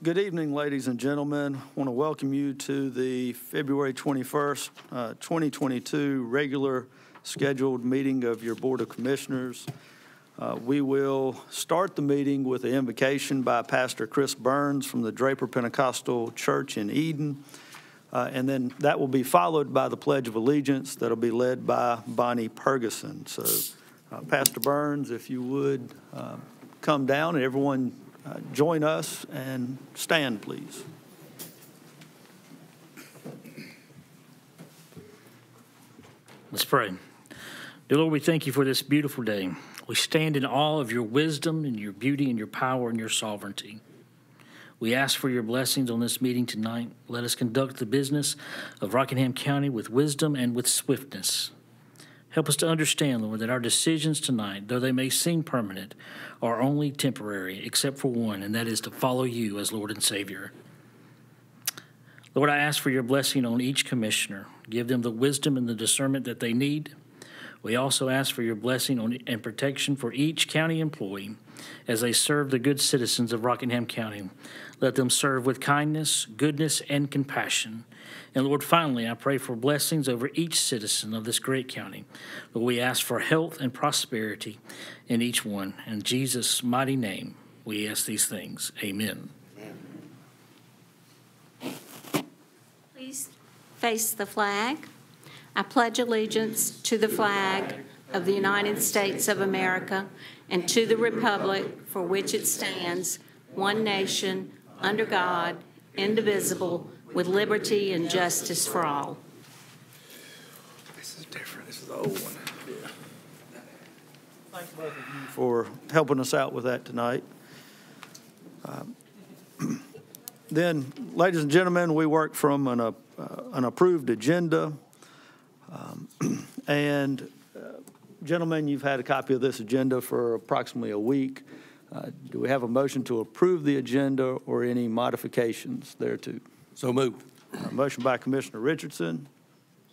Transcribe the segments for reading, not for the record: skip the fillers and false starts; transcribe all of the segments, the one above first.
Good evening, ladies and gentlemen. I want to welcome you to the February 21st, 2022 regular scheduled meeting of your Board of Commissioners. We will start the meeting with an invocation by Pastor Chris Burns from the Draper Pentecostal Church in Eden. And then that will be followed by the Pledge of Allegiance that will be led by Bonnie Perguson. So, Pastor Burns, if you would come down and everyone join us and stand, please. Let's pray. Dear Lord, we thank you for this beautiful day. We stand in awe of your wisdom and your beauty and your power and your sovereignty. We ask for your blessings on this meeting tonight. Let us conduct the business of Rockingham County with wisdom and with swiftness. Help us to understand, Lord, that our decisions tonight, though they may seem permanent, are only temporary, except for one, and that is to follow you as Lord and Savior. Lord, I ask for your blessing on each commissioner. Give them the wisdom and the discernment that they need. We also ask for your blessing on and protection for each county employee as they serve the good citizens of Rockingham County. Let them serve with kindness, goodness, and compassion. And Lord, finally, I pray for blessings over each citizen of this great county. Lord, we ask for health and prosperity in each one. In Jesus' mighty name, we ask these things. Amen. Please face the flag. I pledge allegiance to the flag of the United States of America and to the republic for which it stands, one nation, under God, indivisible, with liberty and justice for all. This is different. This is the old one. Thanks both of you for helping us out with that tonight. Then, ladies and gentlemen, we work from an approved agenda. Gentlemen, you've had a copy of this agenda for approximately a week. Do we have a motion to approve the agenda or any modifications thereto? So moved. Motion by Commissioner Richardson.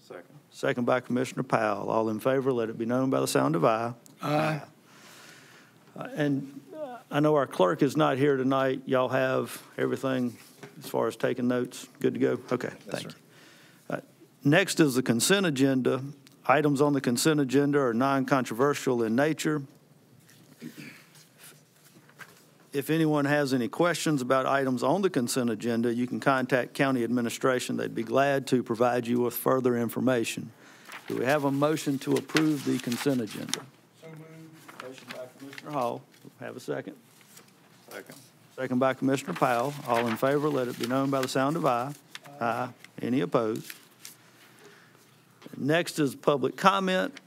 Second. Second by Commissioner Powell. All in favor, let it be known by the sound of aye. Aye. I know our clerk is not here tonight. Y'all have everything as far as taking notes? Good to go? Okay, thank you. Next is the consent agenda. Items on the consent agenda are non-controversial in nature. If anyone has any questions about items on the consent agenda, you can contact county administration. They'd be glad to provide you with further information. Do we have a motion to approve the consent agenda? So moved. Motion by Commissioner Hall. Have a second. Second. Second by Commissioner Powell. All in favor, let it be known by the sound of aye. Aye. Any opposed? Next is public comment.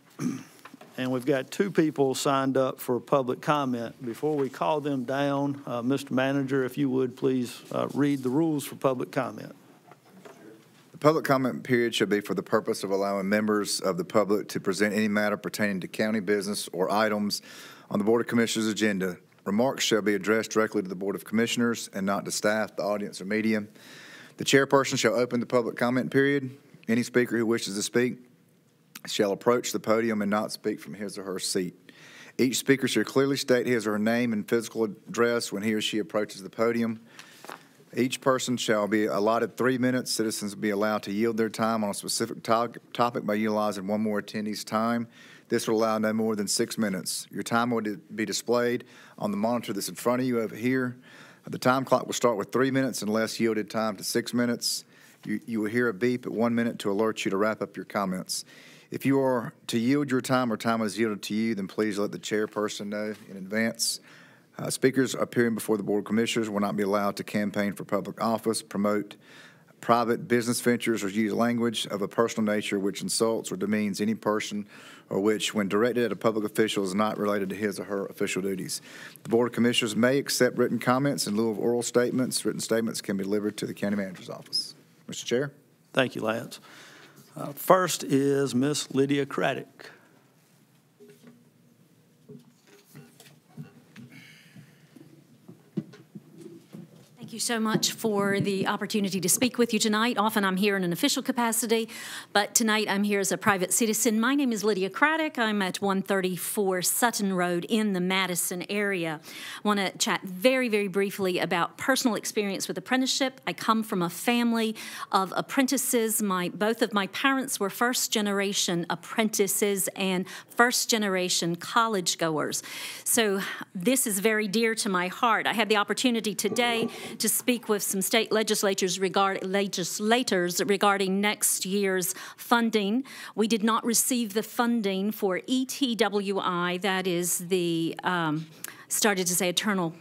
And we've got two people signed up for public comment. Before we call them down, Mr. Manager, if you would please read the rules for public comment. The public comment period shall be for the purpose of allowing members of the public to present any matter pertaining to county business or items on the Board of Commissioners' agenda. Remarks shall be addressed directly to the Board of Commissioners and not to staff, the audience, or media. The chairperson shall open the public comment period. Any speaker who wishes to speak shall approach the podium and not speak from his or her seat. Each speaker shall clearly state his or her name and physical address when he or she approaches the podium. Each person shall be allotted 3 minutes. Citizens will be allowed to yield their time on a specific topic by utilizing one more attendee's time. This will allow no more than 6 minutes. Your time will be displayed on the monitor that's in front of you over here. The time clock will start with 3 minutes unless yielded time to 6 minutes. You will hear a beep at 1 minute to alert you to wrap up your comments. If you are to yield your time or time is yielded to you, then please let the chairperson know in advance. Speakers appearing before the Board of Commissioners will not be allowed to campaign for public office, promote private business ventures, or use language of a personal nature which insults or demeans any person or which, when directed at a public official, is not related to his or her official duties. The Board of Commissioners may accept written comments in lieu of oral statements. Written statements can be delivered to the County Manager's office. Mr. Chair. Thank you, Lance. First is Miss Lydia Craddock. Thank Thank you so much for the opportunity to speak with you tonight. Often I'm here in an official capacity, but tonight I'm here as a private citizen. My name is Lydia Craddock. I'm at 134 Sutton Road in the Madison area. I want to chat very, very briefly about personal experience with apprenticeship. I come from a family of apprentices. Both of my parents were first-generation apprentices and first-generation college goers. So this is very dear to my heart. I had the opportunity today to speak with some state legislators regarding next year's funding. We did not receive the funding for ETWI, that is the, started to say Eternal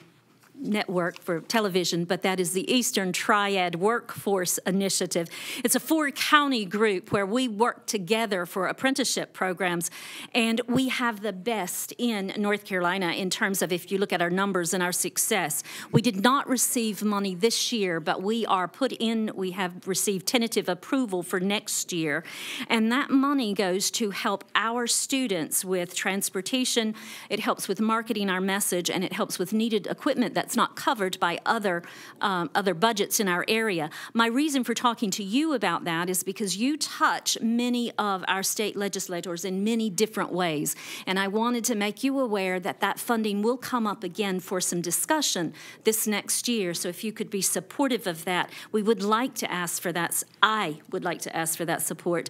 Network for television, but that is the Eastern Triad Workforce Initiative. It's a 4-county group where we work together for apprenticeship programs, and we have the best in North Carolina in terms of, if you look at our numbers and our success. We did not receive money this year, but we have received tentative approval for next year, and that money goes to help our students with transportation. It helps with marketing our message, and it helps with needed equipment that's not covered by other budgets in our area. My reason for talking to you about that is because you touch many of our state legislators in many different ways, and I wanted to make you aware that that funding will come up again for some discussion this next year. So if you could be supportive of that, we would like to ask for that. I would like to ask for that support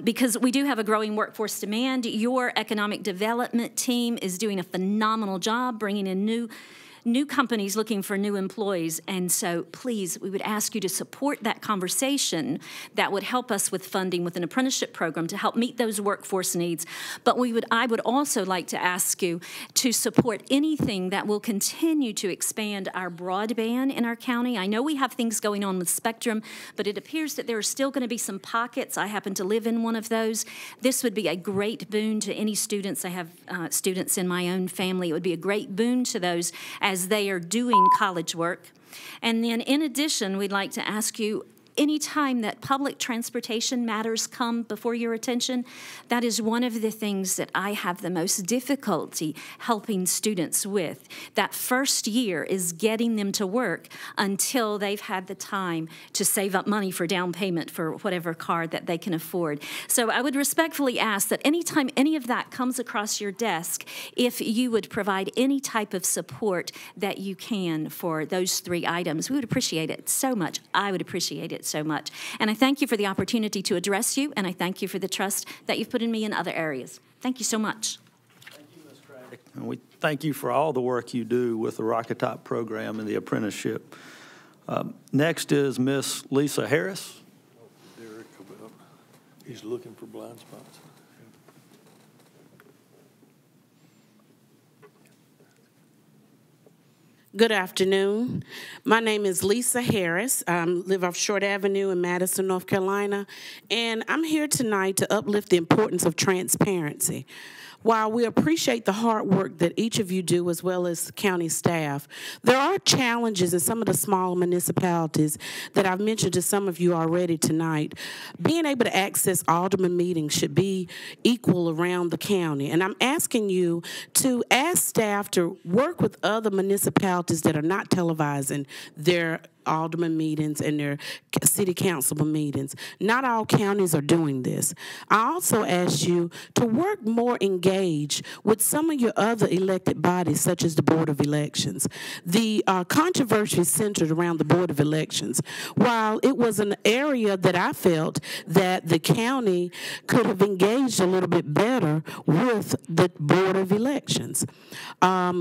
because we do have a growing workforce demand. Your economic development team is doing a phenomenal job bringing in new companies looking for new employees, and so please, we would ask you to support that conversation that would help us with funding with an apprenticeship program to help meet those workforce needs. But I would also like to ask you to support anything that will continue to expand our broadband in our county. I know we have things going on with Spectrum, but it appears that there are still going to be some pockets. I happen to live in one of those. This would be a great boon to any students. I have students in my own family. It would be a great boon to those as they are doing college work. And then in addition, we'd like to ask you, any time that public transportation matters come before your attention, that is one of the things that I have the most difficulty helping students with. That first year is getting them to work until they've had the time to save up money for down payment for whatever car that they can afford. So I would respectfully ask that anytime any of that comes across your desk, if you would provide any type of support that you can for those 3 items, we would appreciate it so much. I would appreciate it so much. And I thank you for the opportunity to address you, and I thank you for the trust that you've put in me in other areas. Thank you so much. Thank you, Ms. Craddock. And we thank you for all the work you do with the Rocket Top program and the apprenticeship. Next is Miss Lisa Harris. Derek, he's looking for blind spots. Good afternoon. My name is Lisa Harris. I live off Short Avenue in Madison, North Carolina, and I'm here tonight to uplift the importance of transparency. While we appreciate the hard work that each of you do, as well as county staff, there are challenges in some of the small municipalities that I've mentioned to some of you already tonight. Being able to access alderman meetings should be equal around the county, and I'm asking you to ask staff to work with other municipalities that are not televising their alderman meetings and their city councilman meetings. Not all counties are doing this. I also ask you to work more engaged with some of your other elected bodies, such as the Board of Elections. The controversy centered around the Board of Elections. While it was an area that I felt that the county could have engaged a little bit better with the Board of Elections.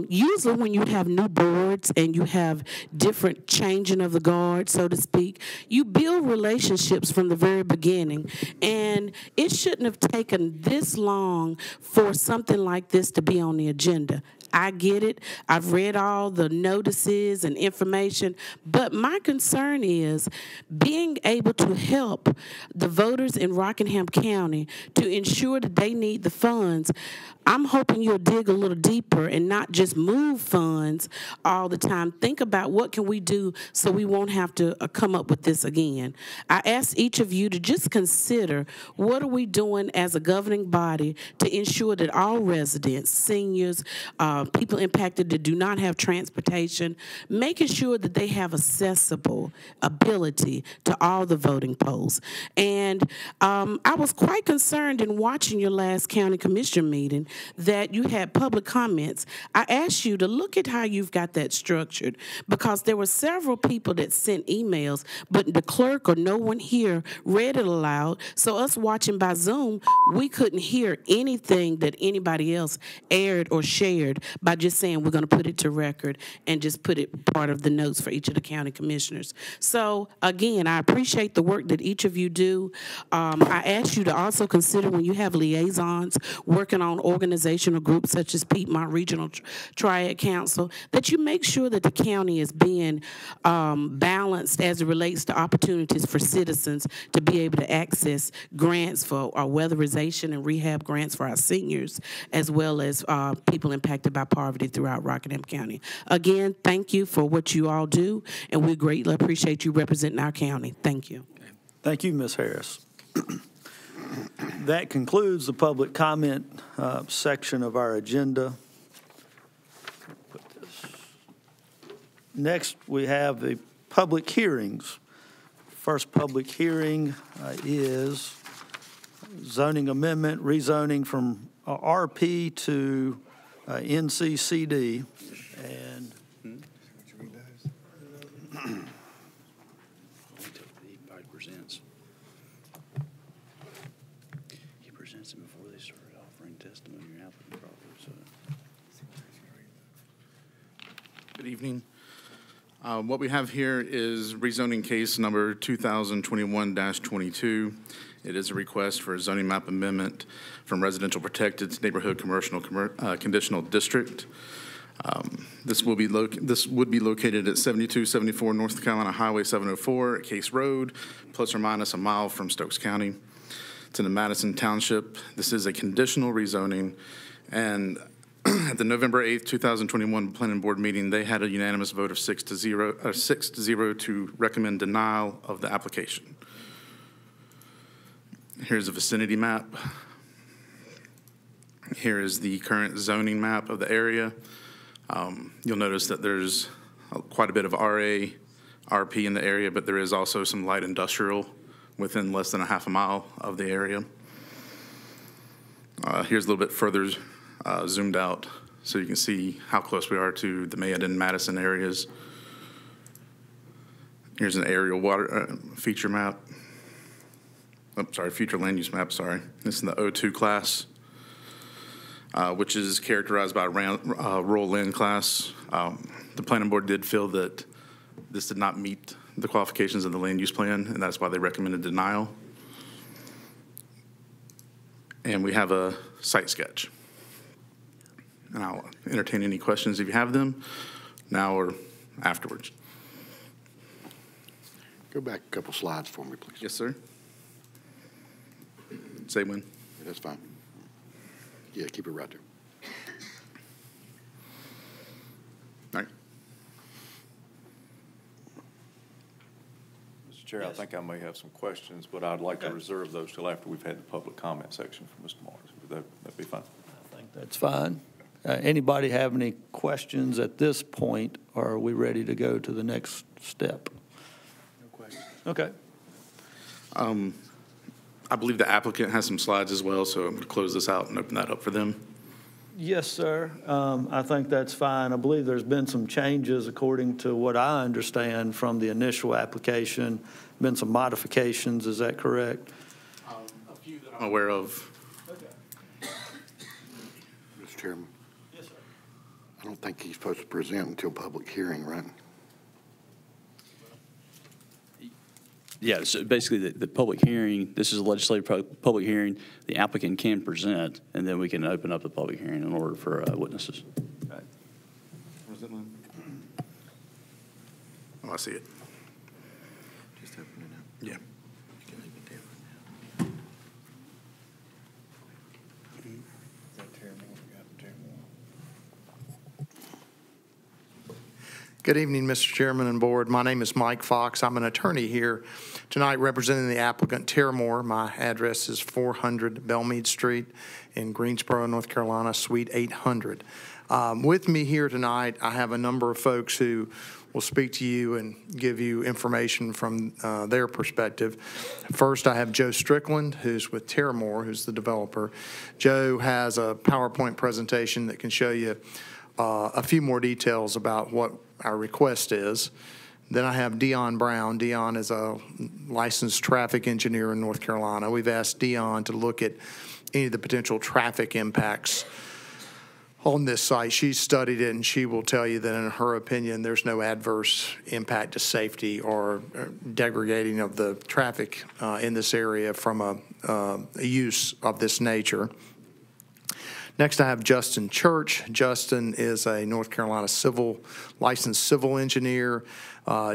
Usually when you have new boards and you have different changing of the guard, so to speak, you build relationships from the very beginning, and it shouldn't have taken this long for something like this to be on the agenda. I get it. I've read all the notices and information, but my concern is being able to help the voters in Rockingham County to ensure that they need the funds. I'm hoping you'll dig a little deeper and not just move funds all the time. Think about what can we do so we won't have to come up with this again. I ask each of you to just consider what are we doing as a governing body to ensure that all residents, seniors, people impacted that do not have transportation, making sure that they have accessible ability to all the voting polls. And I was quite concerned in watching your last county commissioner meeting that you had public comments. I asked you to look at how you've got that structured, because there were several people that sent emails, but the clerk or no one here read it aloud. So us watching by Zoom, we couldn't hear anything that anybody else aired or shared by just saying we're going to put it to record and just put it part of the notes for each of the county commissioners. So again, I appreciate the work that each of you do. I ask you to also consider when you have liaisons working on organizational groups such as Piedmont Regional Triad Council, that you make sure that the county is being balanced as it relates to opportunities for citizens to be able to access grants for our weatherization and rehab grants for our seniors, as well as people impacted by poverty throughout Rockingham County. Again, thank you for what you all do, and we greatly appreciate you representing our county. Thank you. Thank you, Ms. Harris. That concludes the public comment section of our agenda. Next, we have the public hearings. First public hearing is zoning amendment, rezoning from RP to NCCD. And He presents it before they start offering testimony or applicant properly, so. Good evening. What we have here is rezoning case number 2021-22. It is a request for a zoning map amendment from residential protected to neighborhood commercial conditional district. This would be located at 7274 North Carolina Highway 704 at Case Road, plus or minus a mile from Stokes County. It's in the Madison Township. This is a conditional rezoning, and at the November 8th, 2021 Planning Board meeting, they had a unanimous vote of 6-0 to recommend denial of the application. Here's a vicinity map. Here is the current zoning map of the area. You'll notice that there's quite a bit of RA, RP in the area, but there is also some light industrial within less than a half a mile of the area. Here's a little bit further zoomed out so you can see how close we are to the Mayhead and Madison areas. Here's an aerial water feature map. Oh, sorry, future land use map, sorry. This is in the O2 class, which is characterized by rural land class. The planning board did feel that this did not meet the qualifications of the land use plan, and that's why they recommended denial. And we have a site sketch. And I'll entertain any questions if you have them, now or afterwards. Go back a couple slides for me, please. Yes, sir. Say when. Yeah, that's fine. Yeah, keep it right there. All right. Mr. Chair, I think I may have some questions, but I'd like to reserve those till after we've had the public comment section from Mr. Morris. Would that be fine? I think that's fine. Anybody have any questions at this point, or are we ready to go to the next step? No questions. Okay. I believe the applicant has some slides as well, so I'm going to close this out and open that up for them. Yes, sir. I think that's fine. I believe there's been some changes according to what I understand from the initial application, been some modifications. Is that correct? A few that I'm aware of. Okay. Mr. Chairman, Yes, sir. I don't think he's supposed to present until public hearing, right? Yeah, so basically the public hearing, this is a legislative public hearing, the applicant can present, and then we can open up the public hearing in order for witnesses. Okay. Where's that line? Oh, I see it. Just open it up. Yeah. You can leave it there for now. Is that Terry Moore? We got Terry Moore. Good evening, Mr. Chairman and Board. My name is Mike Fox. I'm an attorney here tonight representing the applicant Terramore. My address is 400 Belmead Street in Greensboro, North Carolina, Suite 800. With me here tonight, I have a number of folks who will speak to you and give you information from their perspective. First, I have Joe Strickland, who's with Terramore, who's the developer. Joe has a PowerPoint presentation that can show you a few more details about what our request is. Then I have Dion Brown. Dion is a licensed traffic engineer in North Carolina. We've asked Dion to look at any of the potential traffic impacts on this site. She's studied it, and she will tell you that in her opinion, there's no adverse impact to safety or degrading of the traffic in this area from a use of this nature. Next, I have Justin Church. Justin is a North Carolina licensed civil engineer.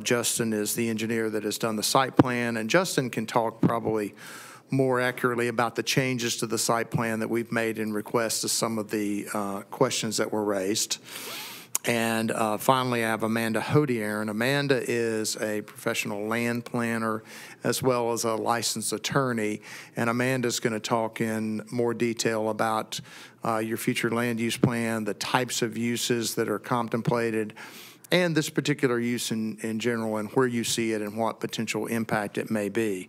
Justin is the engineer that has done the site plan, and Justin can talk probably more accurately about the changes to the site plan that we've made in request to some of the questions that were raised. And finally, I have Amanda Hodier. Amanda is a professional land planner as well as a licensed attorney. And Amanda's going to talk in more detail about your future land use plan, the types of uses that are contemplated, and this particular use in general and where you see it and what potential impact it may be.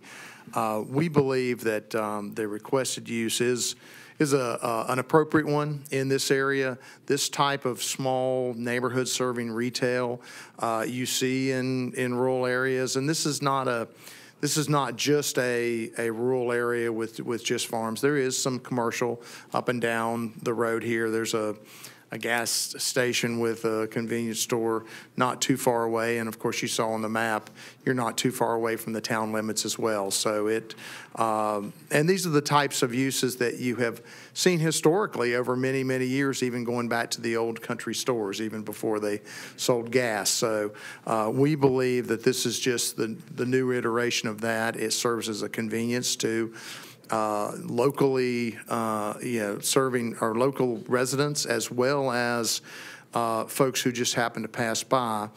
We believe that the requested use is an appropriate one in this area. This type of small neighborhood serving retail you see in rural areas, and this is not just a rural area with just farms. There is some commercial up and down the road here. There's a gas station with a convenience store not too far away, and of course you saw on the map you're not too far away from the town limits as well. So and these are the types of uses that you have seen historically over many years, even going back to the old country stores, even before they sold gas. So we believe that this is just the new iteration of that. It serves as a convenience to locally, serving our local residents as well as folks who just happen to pass by.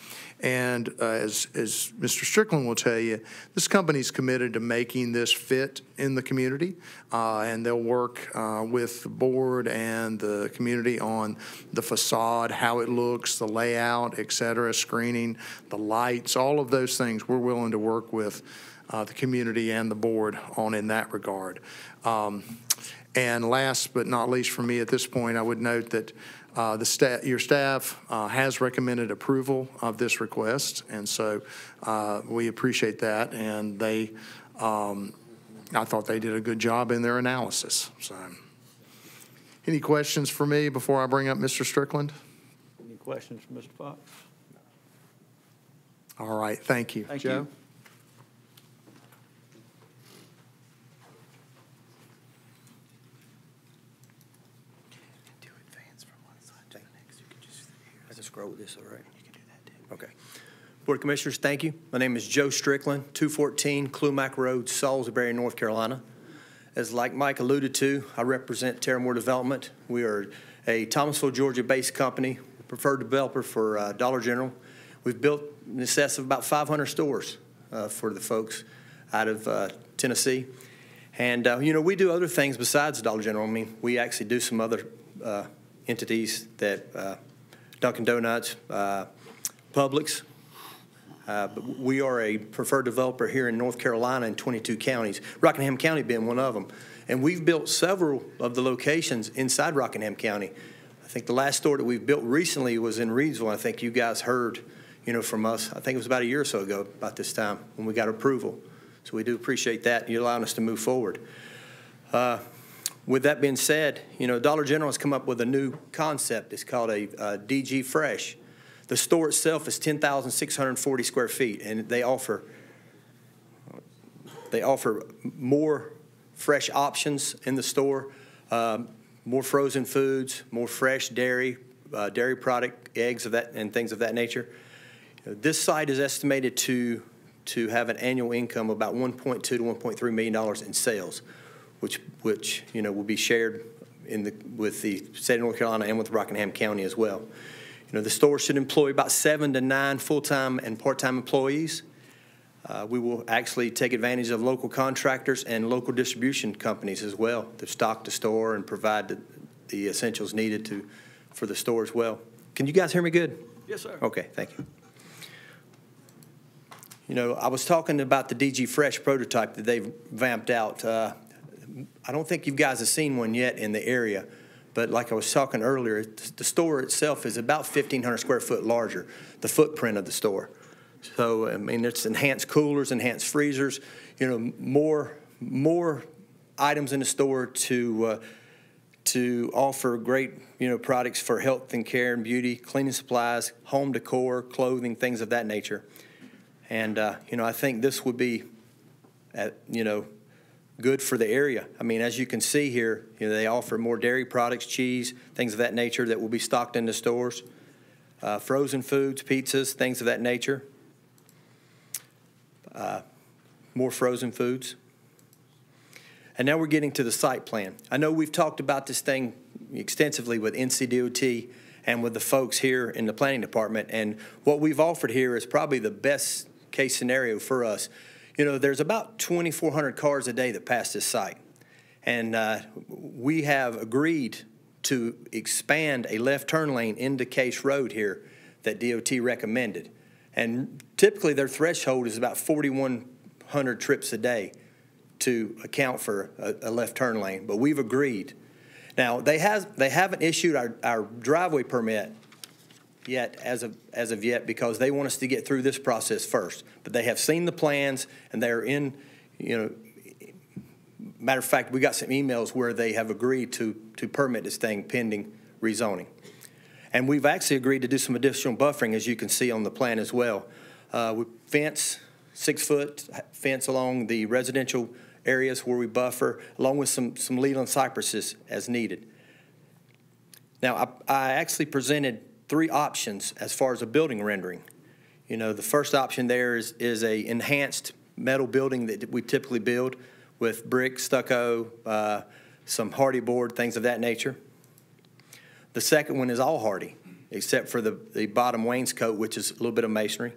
And as Mr. Strickland will tell you, this company's committed to making this fit in the community, and they'll work with the board and the community on the facade, how it looks, the layout, et cetera, screening, the lights, all of those things we're willing to work with the community and the board on in that regard. And last but not least for me at this point, I would note that your staff has recommended approval of this request, and so we appreciate that, and I thought they did a good job in their analysis. So, any questions for me before I bring up Mr. Strickland? Any questions for Mr. Fox? All right, thank you. Thank Joe? you. I can scroll with this, all right? You can do that too. Okay. Board of Commissioners, thank you. My name is Joe Strickland, 214 Clumac Road, Salisbury, North Carolina. As like Mike alluded to, I represent Terramore Development. We are a Thomasville, Georgia-based company, preferred developer for Dollar General. We've built in excess of about 500 stores for the folks out of Tennessee. And, we do other things besides Dollar General. I mean, we actually do some other entities that Dunkin' Donuts, Publix. But we are a preferred developer here in North Carolina in 22 counties, Rockingham County being one of them. And we've built several of the locations inside Rockingham County. I think the last store that we've built recently was in Reedsville. I think you guys heard, from us. I think it was about a year or so ago about this time when we got approval. So we do appreciate that. You're allowing us to move forward. With that being said, Dollar General has come up with a new concept. It's called a DG Fresh. The store itself is 10,640 square feet, and they offer more fresh options in the store, more frozen foods, more fresh dairy, dairy product, eggs and things of that nature. This site is estimated to have an annual income of about $1.2 to $1.3 million in sales, which will be shared with the state of North Carolina and with Rockingham County as well. The store should employ about 7 to 9 full-time and part-time employees. We will actually take advantage of local contractors and local distribution companies as well to stock the store and provide the essentials needed for the store as well. Can you guys hear me good? Yes, sir. Okay, thank you. I was talking about the DG Fresh prototype that they've vamped out. I don't think you guys have seen one yet in the area, but like I was talking earlier, the store itself is about 1,500 square foot larger, the footprint of the store. So, I mean, it's enhanced coolers, enhanced freezers, more items in the store to offer great, products for health and care and beauty, cleaning supplies, home decor, clothing, things of that nature. And, I think this would be, good for the area. I mean, as you can see here, they offer more dairy products, cheese, things of that nature that will be stocked in the stores, frozen foods, pizzas, things of that nature. More frozen foods. And now we're getting to the site plan. I know we've talked about this thing extensively with NCDOT and with the folks here in the planning department, and what we've offered here is probably the best case scenario for us. There's about 2,400 cars a day that pass this site, and we have agreed to expand a left turn lane into Case Road here that DOT recommended. And typically their threshold is about 4,100 trips a day to account for a left turn lane, but we've agreed. Now, they haven't issued our driveway permit yet as of yet because they want us to get through this process first. But they have seen the plans, and they're in, matter of fact, we got some emails where they have agreed to permit this thing pending rezoning. And we've actually agreed to do some additional buffering, as you can see on the plan as well. We fence, 6-foot fence along the residential areas where we buffer, along with some Leland cypresses as needed. Now, I actually presented 3 options as far as a building rendering. The first option there is a enhanced metal building that we typically build with brick, stucco, some hardy board, things of that nature. The second one is all hardy, except for the bottom wainscot, which is a little bit of masonry.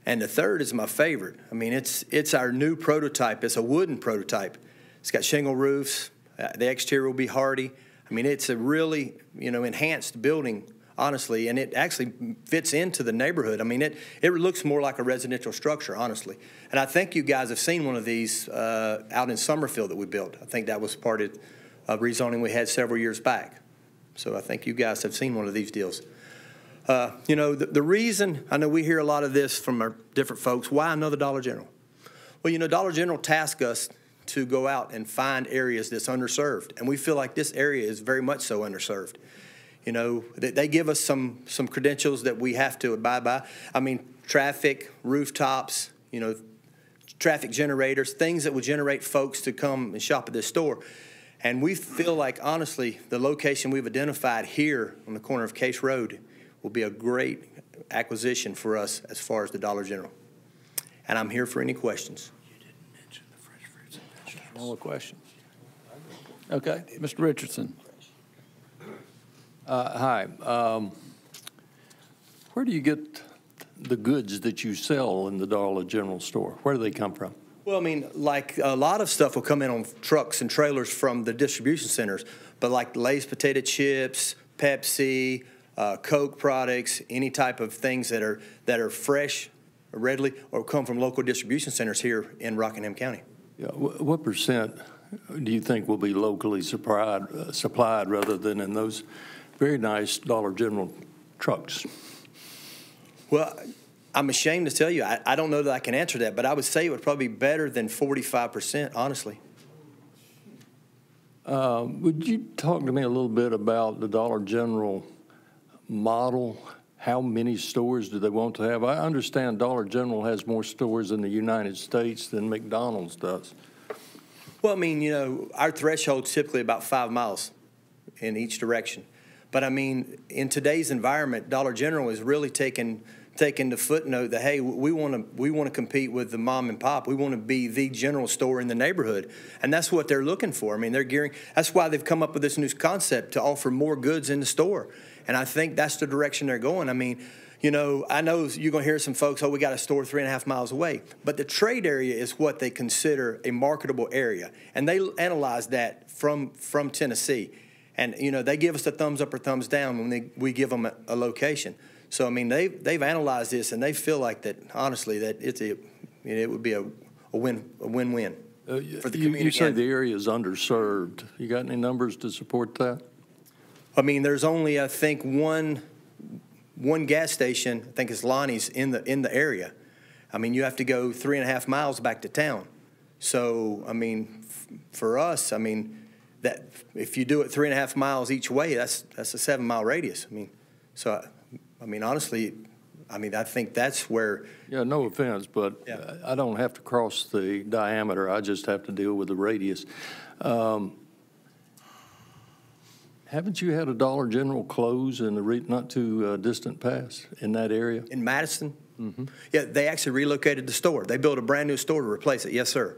And the third is my favorite. I mean, it's our new prototype. It's a wooden prototype. It's got shingle roofs. The exterior will be hardy. I mean, it's a really, enhanced building, honestly, and it actually fits into the neighborhood. I mean, it looks more like a residential structure, honestly. And I think you guys have seen one of these out in Summerfield that we built. I think that was part of rezoning we had several years back. So I think you guys have seen one of these deals. The reason, I know we hear a lot of this from our different folks, why another Dollar General? Well, Dollar General tasked us to go out and find areas that's underserved, and we feel like this area is very much so underserved. They give us some credentials that we have to abide by. I mean, traffic, rooftops, traffic generators, things that will generate folks to come and shop at this store. And we feel like, honestly, the location we've identified here on the corner of Case Road will be a great acquisition for us as far as the Dollar General. And I'm here for any questions. You didn't mention the fresh fruits and vegetables. All the questions. Okay, Mr. Richardson. Hi. Where do you get the goods that you sell in the Dollar General store? Where do they come from? Well, I mean, like a lot of stuff will come in on trucks and trailers from the distribution centers, but like Lay's potato chips, Pepsi, Coke products, any type of things that are fresh, readily, or come from local distribution centers here in Rockingham County. Yeah, what percent do you think will be locally supplied rather than in those very nice Dollar General trucks? Well, I'm ashamed to tell you, I don't know that I can answer that, but I would say it would probably be better than 45%, honestly. Would you talk to me a little bit about the Dollar General model? How many stores do they want to have? I understand Dollar General has more stores in the United States than McDonald's does. Well, I mean, our threshold's typically about 5 miles in each direction. But, I mean, in today's environment, Dollar General is really taking taking the footnote that, hey, we want to compete with the mom and pop. We want to be the general store in the neighborhood. And that's what they're looking for. I mean, that's why they've come up with this new concept to offer more goods in the store. And I think that's the direction they're going. I mean, you know, I know you're going to hear some folks, oh, we got a store 3.5 miles away. But the trade area is what they consider a marketable area. And they analyze that from Tennessee. And, you know, they give us a thumbs up or thumbs down when we give them a location. So, I mean, they've analyzed this, and they feel like that, honestly, that it would be a win-win for the community. You say the area is underserved. You got any numbers to support that? I mean, there's only, I think, one gas station, I think it's Lonnie's, in the area. I mean, you have to go 3.5 miles back to town. So, I mean, for us, I mean, that if you do it 3.5 miles each way, that's a 7-mile radius. I mean, so, I mean, honestly, I mean, I think that's where. Yeah, no offense, but Yeah. I don't have to cross the diameter. I just have to deal with the radius. Haven't you had a Dollar General close in the not too distant past in that area? In Madison? Mm-hmm. Yeah, they actually relocated the store. They built a brand-new store to replace it. Yes, sir.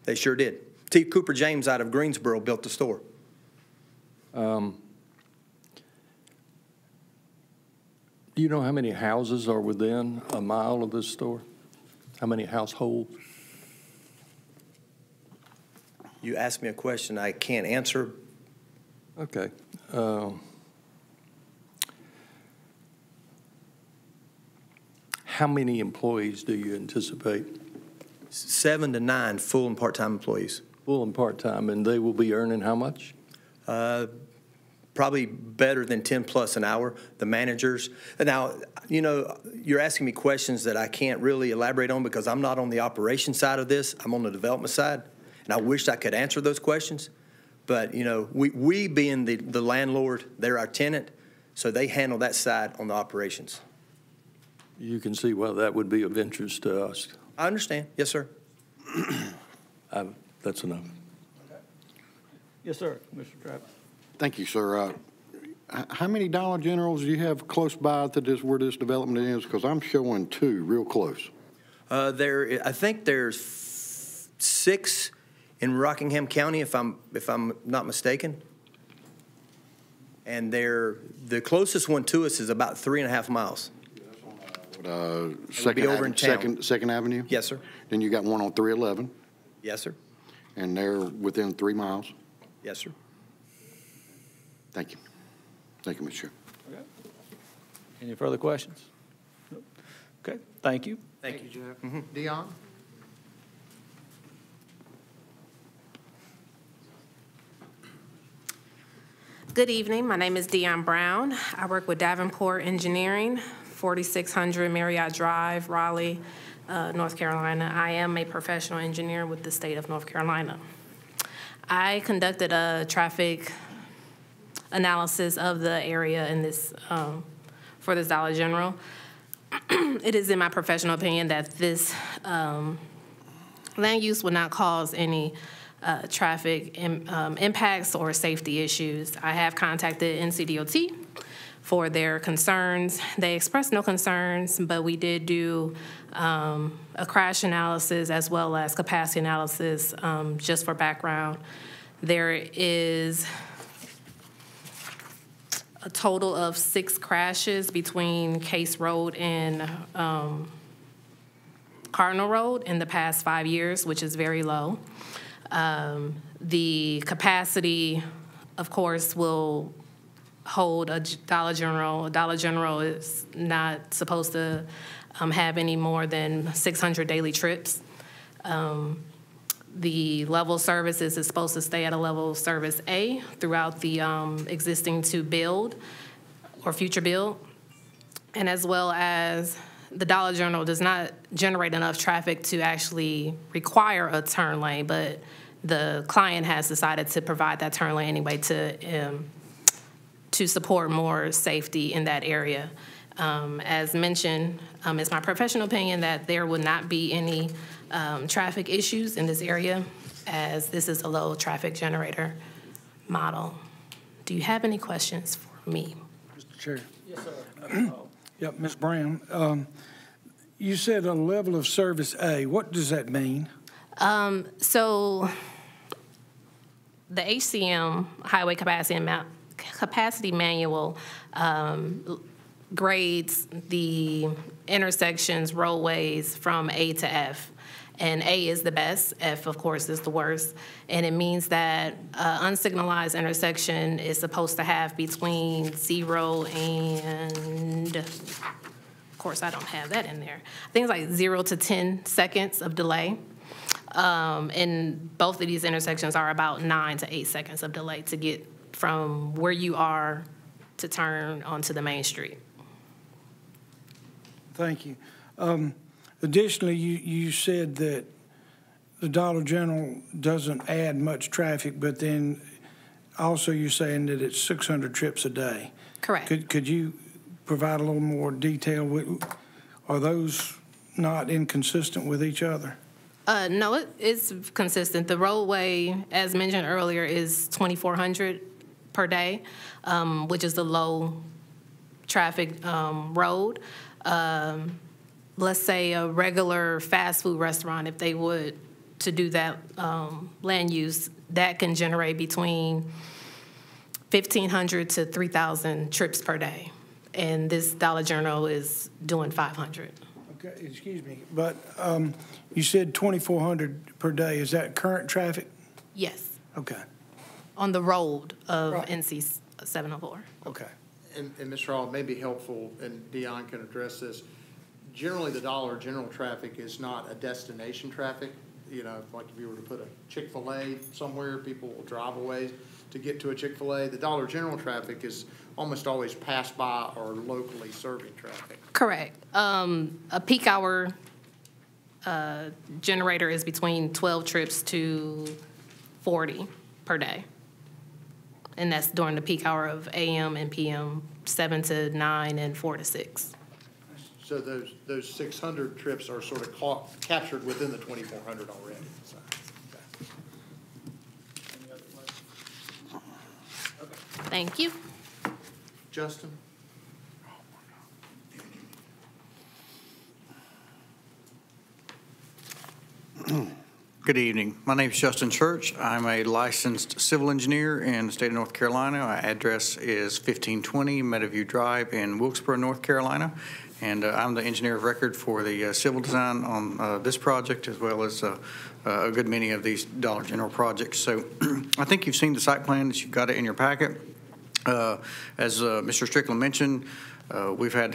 They sure did. T. Cooper James out of Greensboro built the store. Do you know how many houses are within a mile of this store? How many households? You asked me a question I can't answer. Okay. How many employees do you anticipate? 7 to 9 full and part-time employees. Full and part-time, and they will be earning how much? Probably better than 10 plus an hour, the managers. Now, you know, you're asking me questions that I can't really elaborate on because I'm not on the operations side of this. I'm on the development side, and I wish I could answer those questions. But, you know, we being the landlord, they're our tenant, so they handle that side on the operations. You can see why that would be of interest to us. I understand. Yes, sir. That's enough. Yes, sir, Mr. Travis. Thank you, sir. How many Dollar Generals do you have close by to where this development is? Because I'm showing 2 real close. I think there's 6 in Rockingham County, if I'm not mistaken. And the closest one to us is about 3.5 miles. Second Avenue? Yes, sir. Then you got one on 311, Yes, sir. and they're within 3 miles. Yes, sir. Thank you. Thank you, Mr. Chair. Okay. Any further questions? Okay, thank you. Thank you, Jeff. Mm-hmm. Dion? Good evening. My name is Dion Brown. I work with Davenport Engineering, 4600 Marriott Drive, Raleigh, North Carolina. I am a professional engineer with the state of North Carolina. I conducted a traffic analysis of the area in this for this Dollar General. It is in my professional opinion that this land use will not cause any traffic impacts or safety issues. I have contacted NCDOT for their concerns. They expressed no concerns, but we did do a crash analysis as well as capacity analysis. Just for background, there is a total of 6 crashes between Case Road and Cardinal Road in the past 5 years, which is very low. The capacity, of course, will hold a Dollar General. A Dollar General is not supposed to have any more than 600 daily trips. The level services is supposed to stay at a level service A throughout the existing to build or future build. And as well as the Dollar General does not generate enough traffic to actually require a turn lane, but the client has decided to provide that turn lane anyway to support more safety in that area. As mentioned, it's my professional opinion that there would not be any traffic issues in this area, as this is a low traffic generator model. Do you have any questions for me? Mr. Chair. Yes, sir. Yep, Ms. Brown. You said a level of service A. What does that mean? So the HCM, Highway Capacity Manual, grades the intersections, roadways from A to F. And A is the best, F, of course, is the worst. And it means that unsignalized intersection is supposed to have between 0 and, of course, I don't have that in there. I think it's like 0 to 10 seconds of delay. And both of these intersections are about 9 to 8 seconds of delay to get from where you are to turn onto the main street. Thank you. Additionally, you said that the Dollar General doesn't add much traffic, but then also you're saying that it's 600 trips a day. Correct. Could you provide a little more detail? Are those not inconsistent with each other? No, it's consistent. The roadway, as mentioned earlier, is 2,400 per day, which is the low traffic road. Let's say a regular fast food restaurant, if they would to do that land use, that can generate between 1,500 to 3,000 trips per day. And this Dollar General is doing 500. Okay, excuse me, but you said 2,400 per day. Is that current traffic? Yes. Okay. On the road of Right. NC 704. Okay. And Mr. Hall, it may be helpful, and Dion can address this. Generally, the Dollar General traffic is not a destination traffic. You know, like if you were to put a Chick-fil-A somewhere, people will drive away to get to a Chick-fil-A. The Dollar General traffic is almost always pass by or locally serving traffic. Correct. A peak hour generator is between 12 trips to 40 per day. And that's during the peak hour of AM and PM, 7 to 9 and 4 to 6. So those 600 trips are sort of captured within the 2,400 already. So, okay. Any other questions? Okay. Thank you. Justin? Good evening. My name is Justin Church. I'm a licensed civil engineer in the state of North Carolina. My address is 1520 Meadowview Drive in Wilkesboro, North Carolina. And I'm the engineer of record for the civil design on this project, as well as a good many of these Dollar General projects. So I think you've seen the site plan that you've got it in your packet. As Mr. Strickland mentioned, we've had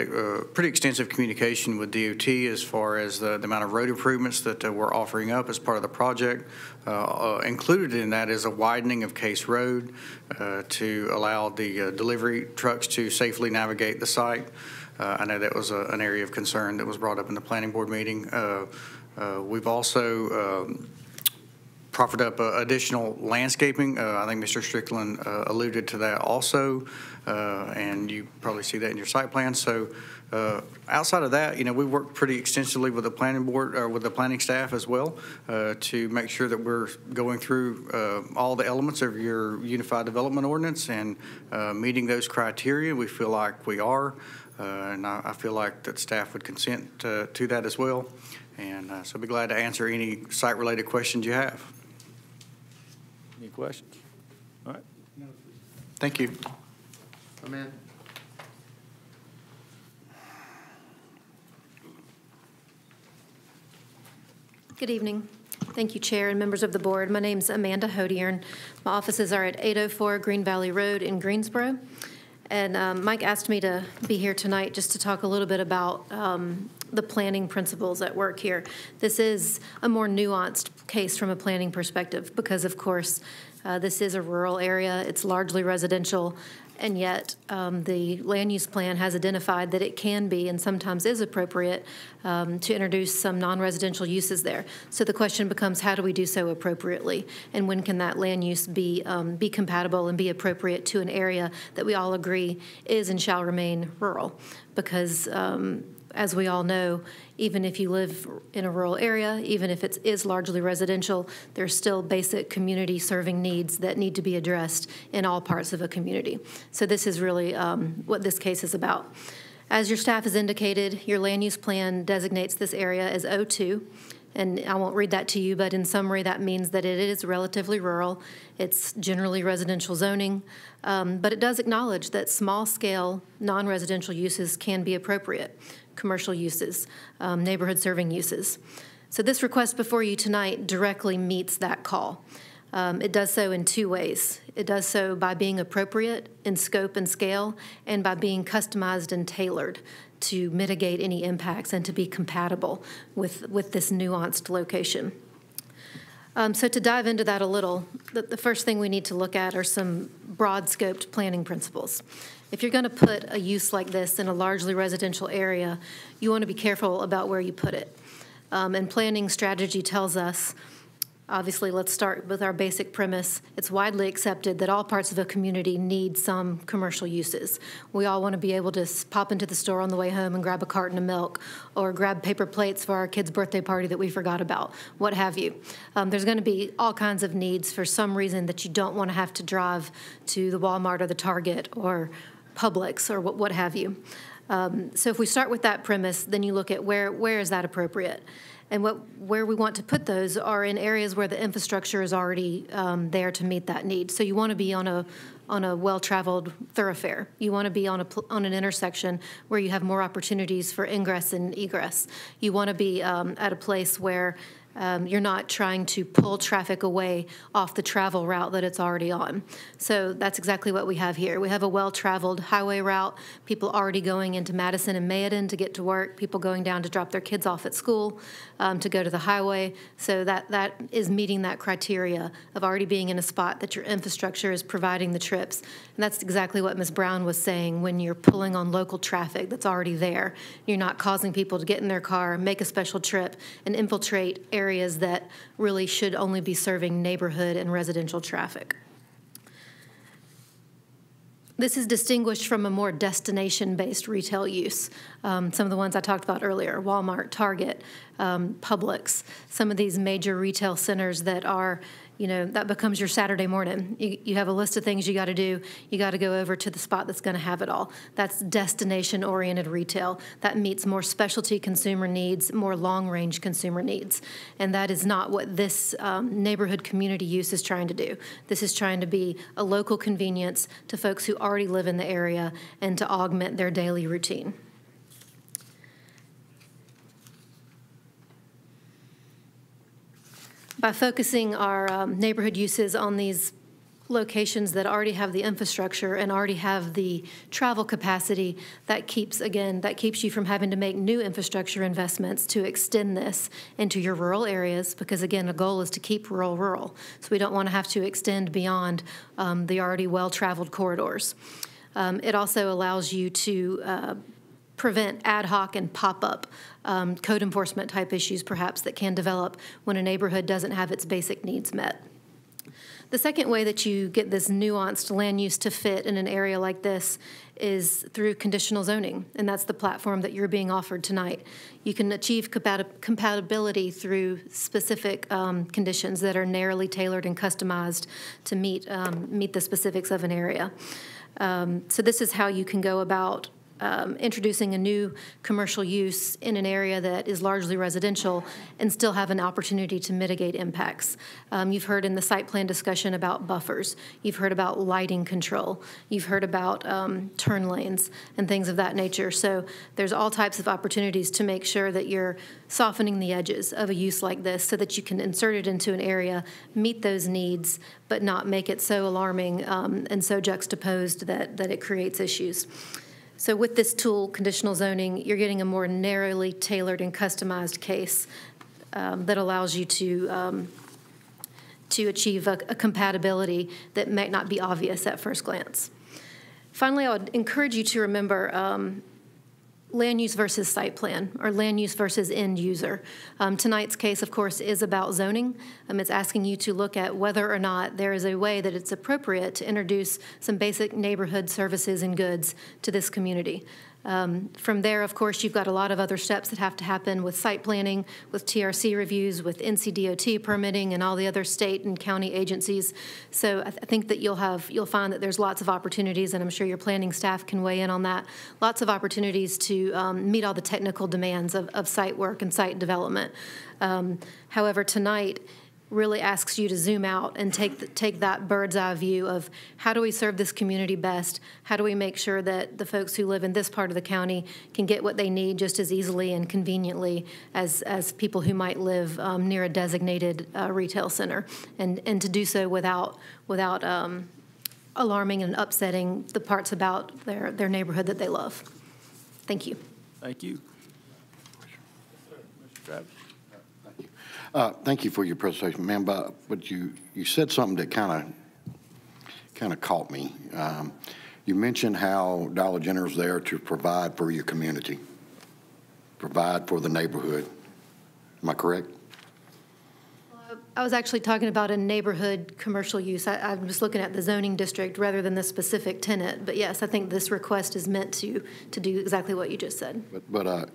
pretty extensive communication with DOT as far as the amount of road improvements that we're offering up as part of the project. Included in that is a widening of Case Road to allow the delivery trucks to safely navigate the site. I know that was an area of concern that was brought up in the planning board meeting. We've also proffered up additional landscaping. I think Mr. Strickland alluded to that also, and you probably see that in your site plan. So outside of that, we worked pretty extensively with the planning board, or with the planning staff as well, to make sure that we're going through all the elements of your Unified Development Ordinance and meeting those criteria. We feel like we are, and I feel like that staff would consent to that as well. And so I'd be glad to answer any site-related questions you have. Any questions? All right. Thank you. Amen. Good evening. Thank you, Chair and members of the board. My name's Amanda Hodiern. My offices are at 804 Green Valley Road in Greensboro. And Mike asked me to be here tonight just to talk a little bit about the planning principles at work here. This is a more nuanced case from a planning perspective because, of course, this is a rural area. It's largely residential, and yet the land use plan has identified that it can be and sometimes is appropriate to introduce some non-residential uses there. So the question becomes, how do we do so appropriately? And when can that land use be compatible and be appropriate to an area that we all agree is and shall remain rural? Because as we all know, even if you live in a rural area, even if it is largely residential, there's still basic community serving needs that need to be addressed in all parts of a community. So this is really what this case is about. As your staff has indicated, your land use plan designates this area as O2. And I won't read that to you, but in summary, that means that it is relatively rural. It's generally residential zoning, but it does acknowledge that small-scale, non-residential uses can be appropriate, commercial uses, neighborhood-serving uses. So this request before you tonight directly meets that call. It does so in two ways. It does so by being appropriate in scope and scale, and by being customized and tailored to mitigate any impacts and to be compatible with this nuanced location. So to dive into that a little, the first thing we need to look at are some broad-scoped planning principles. If you're going to put a use like this in a largely residential area, you want to be careful about where you put it. And planning strategy tells us, obviously, let's start with our basic premise. It's widely accepted that all parts of a community need some commercial uses. We all want to be able to pop into the store on the way home and grab a carton of milk, or grab paper plates for our kid's birthday party that we forgot about, what have you. There's going to be all kinds of needs for some reason that you don't want to have to drive to the Walmart or the Target or Publix or what have you. So if we start with that premise, then you look at where is that appropriate? And where we want to put those are in areas where the infrastructure is already there to meet that need. So you want to be on a well-traveled thoroughfare. You want to be on an intersection where you have more opportunities for ingress and egress. You want to be at a place where you're not trying to pull traffic away off the travel route that it's already on. So that's exactly what we have here. We have a well-traveled highway route, people already going into Madison and Mayodan to get to work, people going down to drop their kids off at school, to go to the highway. So that is meeting that criteria of already being in a spot that your infrastructure is providing the trips. And that's exactly what Ms. Brown was saying. When you're pulling on local traffic that's already there, you're not causing people to get in their car, make a special trip, and infiltrate areas that really should only be serving neighborhood and residential traffic. This is distinguished from a more destination-based retail use. Some of the ones I talked about earlier, Walmart, Target, Publix, some of these major retail centers that are, that becomes your Saturday morning. You have a list of things you got to do. You got to go over to the spot that's going to have it all. That's destination-oriented retail. That meets more specialty consumer needs, more long-range consumer needs. And that is not what this neighborhood community use is trying to do. This is trying to be a local convenience to folks who already live in the area and to augment their daily routine. By focusing our neighborhood uses on these locations that already have the infrastructure and already have the travel capacity, that keeps you from having to make new infrastructure investments to extend this into your rural areas, because again, the goal is to keep rural. So we don't want to have to extend beyond the already well-traveled corridors. It also allows you to prevent ad hoc and pop-up code enforcement type issues perhaps that can develop when a neighborhood doesn't have its basic needs met. The second way that you get this nuanced land use to fit in an area like this is through conditional zoning, and that's the platform that you're being offered tonight. You can achieve compatibility through specific conditions that are narrowly tailored and customized to meet the specifics of an area. So this is how you can go about introducing a new commercial use in an area that is largely residential and still have an opportunity to mitigate impacts. You've heard in the site plan discussion about buffers. You've heard about lighting control. You've heard about turn lanes and things of that nature. So there's all types of opportunities to make sure that you're softening the edges of a use like this so that you can insert it into an area, meet those needs, but not make it so alarming and so juxtaposed that it creates issues. So with this tool, conditional zoning, you're getting a more narrowly tailored and customized case that allows you to achieve a compatibility that might not be obvious at first glance. Finally, I would encourage you to remember land use versus site plan, or land use versus end user. Tonight's case, of course, is about zoning. It's asking you to look at whether or not there is a way that it's appropriate to introduce some basic neighborhood services and goods to this community. From there, of course, you've got a lot of other steps that have to happen with site planning, with TRC reviews, with NCDOT permitting, and all the other state and county agencies. So I think that you'll find that there's lots of opportunities, and I'm sure your planning staff can weigh in on that. Lots of opportunities to meet all the technical demands of site work and site development. However, tonight really asks you to zoom out and take that bird's eye view of how do we serve this community best? How do we make sure that the folks who live in this part of the county can get what they need just as easily and conveniently as people who might live near a designated retail center, and to do so without alarming and upsetting the parts about their neighborhood that they love. Thank you. Thank you. Mr. Travis. Thank you for your presentation, ma'am. But you said something that kind of caught me. You mentioned how Dollar General's there to provide for your community, provide for the neighborhood. Am I correct? I was actually talking about a neighborhood commercial use. I'm just looking at the zoning district rather than the specific tenant. But yes, I think this request is meant to do exactly what you just said. But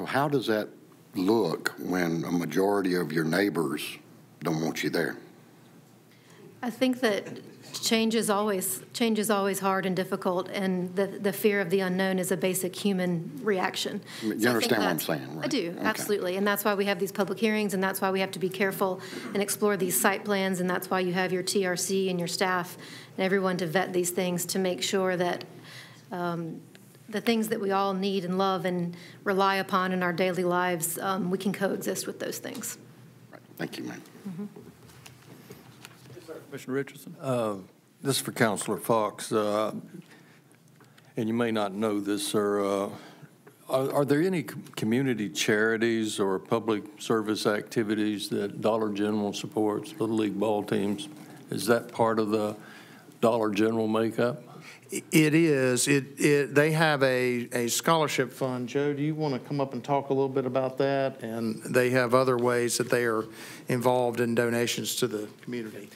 how does that look when a majority of your neighbors don't want you there? I think that change is always hard and difficult, and the fear of the unknown is a basic human reaction. You understand what I'm saying, right? I do, okay. Absolutely, and that's why we have these public hearings, and that's why we have to be careful and explore these site plans, and that's why you have your TRC and your staff and everyone to vet these things to make sure that the things that we all need and love and rely upon in our daily lives, we can coexist with those things. Right. Thank you, ma'am. Mm-hmm. Commissioner Richardson. This is for Councilor Fox, and you may not know this, sir. Are there any community charities or public service activities that Dollar General supports, Little League ball teams? Is that part of the Dollar General makeup? It is. They have a scholarship fund. Joe, do you want to come up and talk a little bit about that? And they have other ways that they are involved in donations to the community.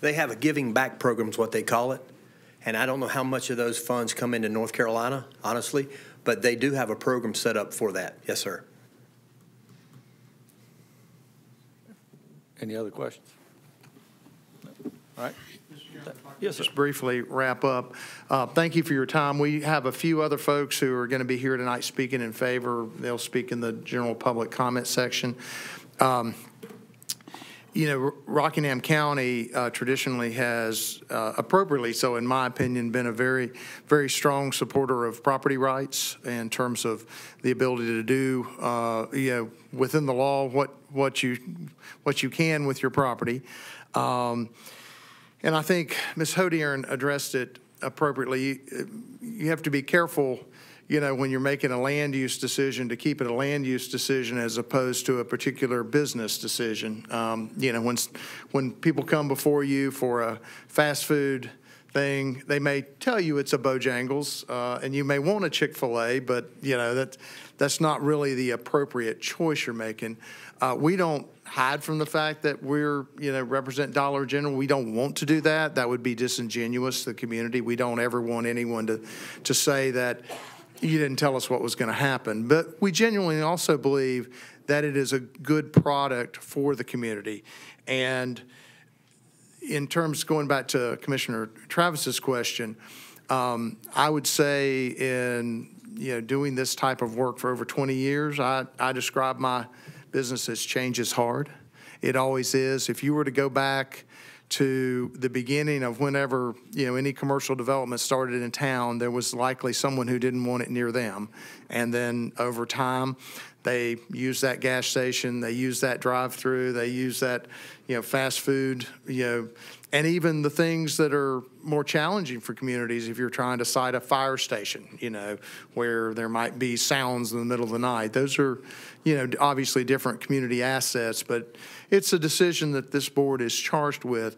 They have a giving back program is what they call it. And I don't know how much of those funds come into North Carolina, honestly, but they do have a program set up for that. Yes, sir. Any other questions? No. All right. Yes, sir. Just briefly wrap up. Thank you for your time. We have a few other folks who are going to be here tonight speaking in favor. They'll speak in the general public comment section. You know, Rockingham County traditionally has, appropriately so in my opinion, been a very, very strong supporter of property rights in terms of the ability to do, you know, within the law what you can with your property. And I think Ms. Hodiern addressed it appropriately. You have to be careful, you know, when you're making a land use decision to keep it a land use decision as opposed to a particular business decision. You know, when people come before you for a fast food thing, they may tell you it's a Bojangles, and you may want a Chick-fil-A, but, you know, that's not really the appropriate choice you're making. We don't hide from the fact that we're, you know, represent Dollar General. We don't want to do that. That would be disingenuous to the community. We don't ever want anyone to say that you didn't tell us what was going to happen. But we genuinely also believe that it is a good product for the community. And in terms, going back to Commissioner Travis's question, I would say in, you know, doing this type of work for over 20 years, I describe my business as change is hard. It always is. If you were to go back to the beginning of whenever, you know, any commercial development started in town, there was likely someone who didn't want it near them. And then over time, they used that gas station, they used that drive-through, they used that, you know, fast food, you know, and even the things that are more challenging for communities, if you're trying to site a fire station, you know, where there might be sounds in the middle of the night. Those are, you know, obviously different community assets, but it's a decision that this board is charged with.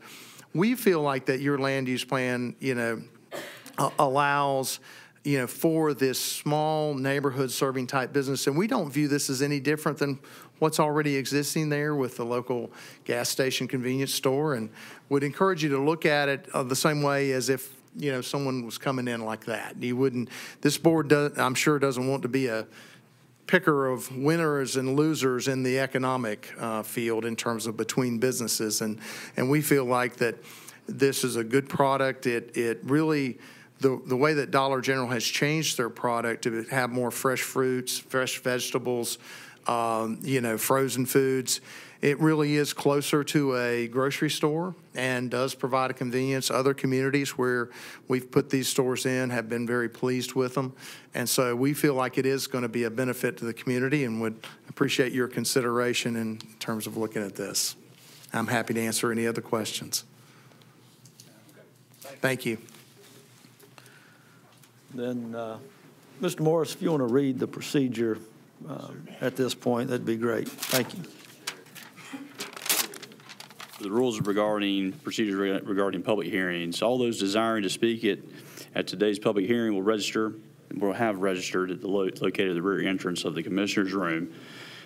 We feel like that your land use plan, you know, allows, you know, for this small neighborhood serving type business. And we don't view this as any different than what's already existing there with the local gas station convenience store, and would encourage you to look at it the same way as if someone was coming in like that. You wouldn't, this board, does, I'm sure, doesn't want to be a picker of winners and losers in the economic field in terms of between businesses. And we feel like that this is a good product. It really, the way that Dollar General has changed their product to have more fresh fruits, fresh vegetables, frozen foods, it really is closer to a grocery store and does provide a convenience. Other communities where we've put these stores in have been very pleased with them. And so we feel like it is going to be a benefit to the community and would appreciate your consideration in terms of looking at this. I'm happy to answer any other questions. Thank you. Then, Mr. Morris, if you want to read the procedure at this point, that'd be great. Thank you. The rules regarding procedures regarding public hearings. All those desiring to speak at today's public hearing will have registered at the located at the rear entrance of the commissioner's room.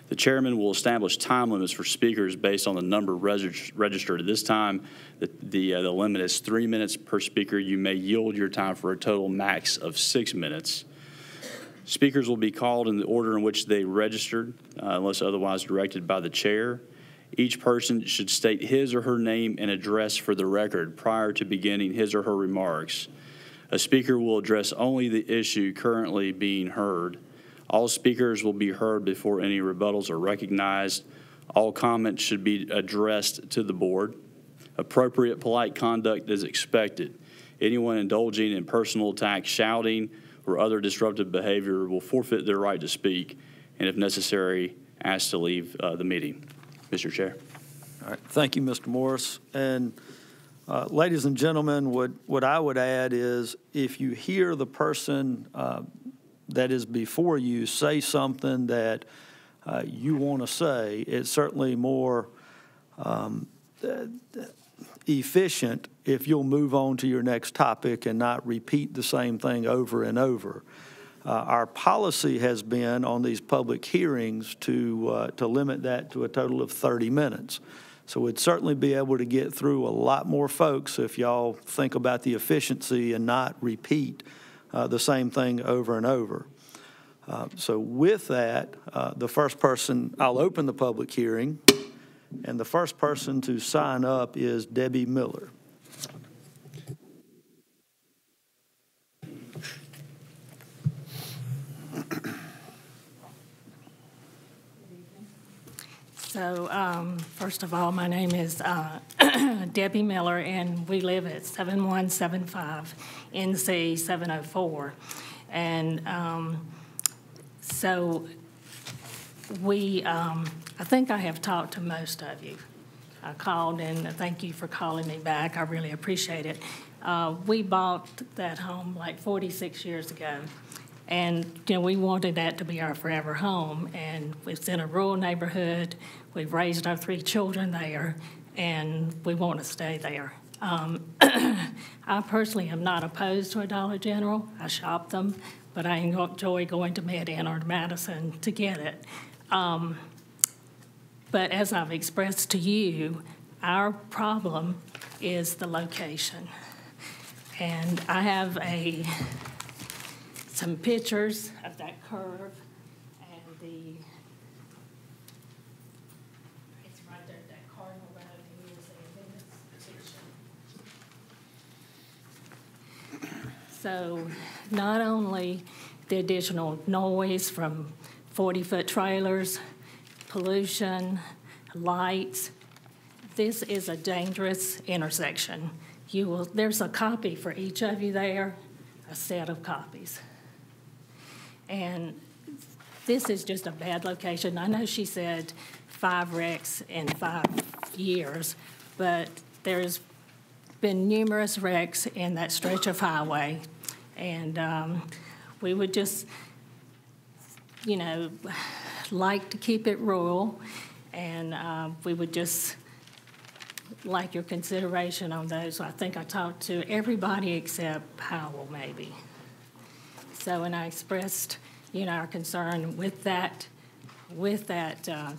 The chairman will establish time limits for speakers based on the number registered. At this time, the limit is 3 minutes per speaker. You may yield your time for a total max of 6 minutes. Speakers will be called in the order in which they registered, unless otherwise directed by the chair. Each person should state his or her name and address for the record prior to beginning his or her remarks. A speaker will address only the issue currently being heard. All speakers will be heard before any rebuttals are recognized. All comments should be addressed to the board. Appropriate polite conduct is expected. Anyone indulging in personal attacks, shouting, or other disruptive behavior will forfeit their right to speak, and if necessary, asked to leave the meeting. Mr. Chair. All right. Thank you, Mr. Morris. And ladies and gentlemen, what I would add is if you hear the person that is before you say something that you want to say, it's certainly more efficient if you'll move on to your next topic and not repeat the same thing over and over. Our policy has been on these public hearings to limit that to a total of 30 minutes. So we'd certainly be able to get through a lot more folks if y'all think about the efficiency and not repeat the same thing over and over. So with that, the first person, I'll open the public hearing, and the first person to sign up is Debbie Miller. So first of all, my name is Debbie Miller, and we live at 7175 NC 704. And so I think I have talked to most of you. I called, and thank you for calling me back. I really appreciate it. We bought that home like 46 years ago. And, we wanted that to be our forever home. And it's in a rural neighborhood. We've raised our 3 children there, and we want to stay there. I personally am not opposed to a Dollar General. I shop them, but I enjoy going to Mid-End or Madison to get it. But as I've expressed to you, our problem is the location. And I have some pictures of that curve and it's right there at that Cardinal Road, and you'll see a picture. So not only the additional noise from 40-foot trailers, pollution, lights, this is a dangerous intersection. There's a copy for each of you there, a set of copies. And this is just a bad location. I know she said 5 wrecks in 5 years, but there's been numerous wrecks in that stretch of highway. And we would just, like to keep it rural, and we would just like your consideration on those. I think I talked to everybody except Powell, maybe. So, and I expressed, our concern with that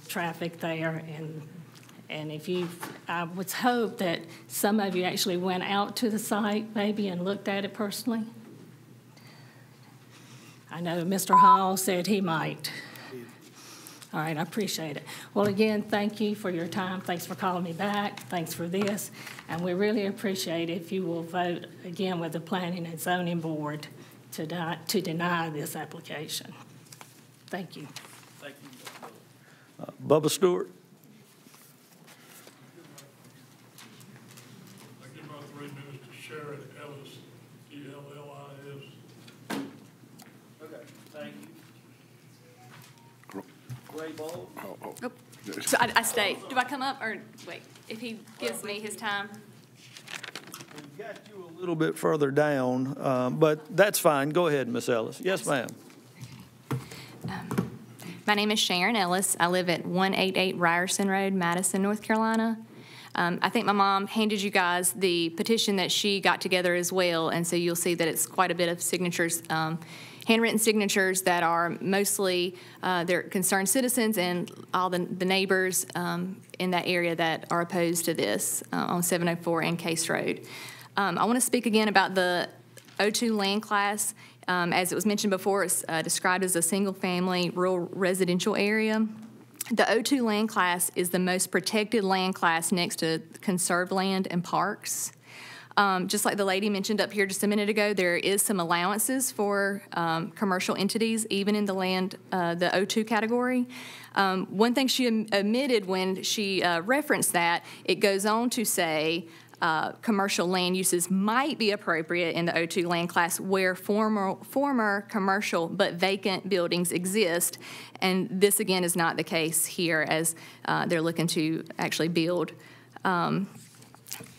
traffic there, And I would hope that some of you actually went out to the site maybe and looked at it personally. I know Mr. Hall said he might. All right, I appreciate it. Well, again, thank you for your time. Thanks for calling me back. Thanks for this. And we really appreciate it if you will vote again with the Planning and Zoning Board to deny this application. Thank you. Thank you. Bubba Stewart. I give my 3 minutes to Sharon Ellis, E-L-L-I-S. Okay, thank you. Gray Ball. Oh. So I stay. Do I come up or wait? If he gives me his time. We've got you a little bit further down, but that's fine. Go ahead, Miss Ellis. Yes, ma'am. My name is Sharon Ellis. I live at 188 Ryerson Road, Madison, North Carolina. I think my mom handed you guys the petition that she got together as well, and so you'll see that it's quite a bit of signatures, handwritten signatures that are mostly they're concerned citizens and all the neighbors in that area that are opposed to this on 704 and Case Road. I want to speak again about the O2 land class. As it was mentioned before, it's described as a single-family rural residential area. The O2 land class is the most protected land class next to conserved land and parks. Just like the lady mentioned up here just a minute ago, there is some allowances for commercial entities, even in the land, the O2 category. One thing she omitted when she referenced that, it goes on to say commercial land uses might be appropriate in the O2 land class where former commercial but vacant buildings exist. And this, again, is not the case here as they're looking to actually build.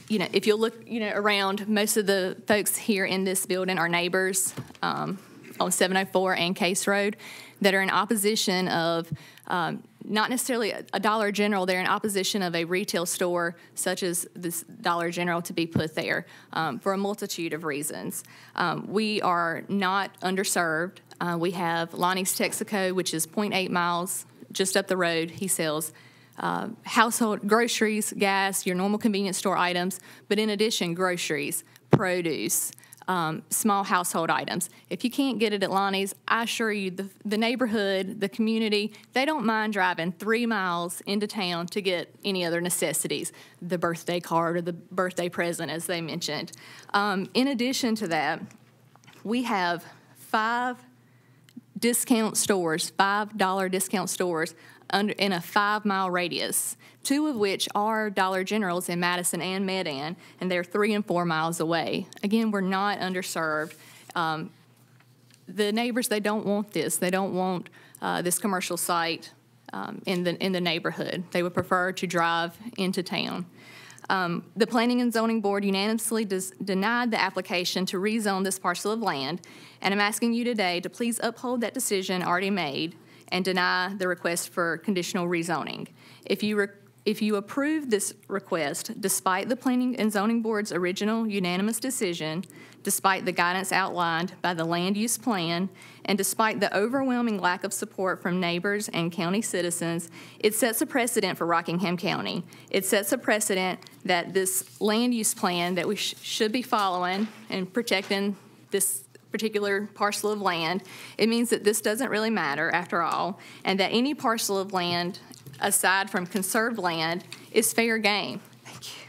If you'll look, around, most of the folks here in this building are neighbors on 704 and Case Road that are in opposition of not necessarily a Dollar General, they're in opposition of a retail store such as this Dollar General to be put there for a multitude of reasons. We are not underserved. We have Lonnie's Texaco, which is 0.8 miles just up the road. He sells household groceries, gas, your normal convenience store items, but in addition, groceries, produce, small household items. If you can't get it at Lonnie's, I assure you the neighborhood, the community, they don't mind driving 3 miles into town to get any other necessities, the birthday card or the birthday present, as they mentioned. In addition to that, we have 5 discount stores, $5 discount stores in a 5-mile radius, 2 of which are Dollar Generals in Madison and Medan, and they're 3 and 4 miles away. Again, we're not underserved. The neighbors, they don't want this. They don't want this commercial site in the neighborhood. They would prefer to drive into town. The Planning and Zoning Board unanimously denied the application to rezone this parcel of land, and I'm asking you today to please uphold that decision already made and deny the request for conditional rezoning. If you approve this request, despite the Planning and Zoning Board's original unanimous decision, despite the guidance outlined by the land use plan, and despite the overwhelming lack of support from neighbors and county citizens, it sets a precedent for Rockingham County. It sets a precedent that this land use plan that we should be following and protecting this particular parcel of land, it means that this doesn't really matter after all, and that any parcel of land aside from conserved land is fair game. Thank you.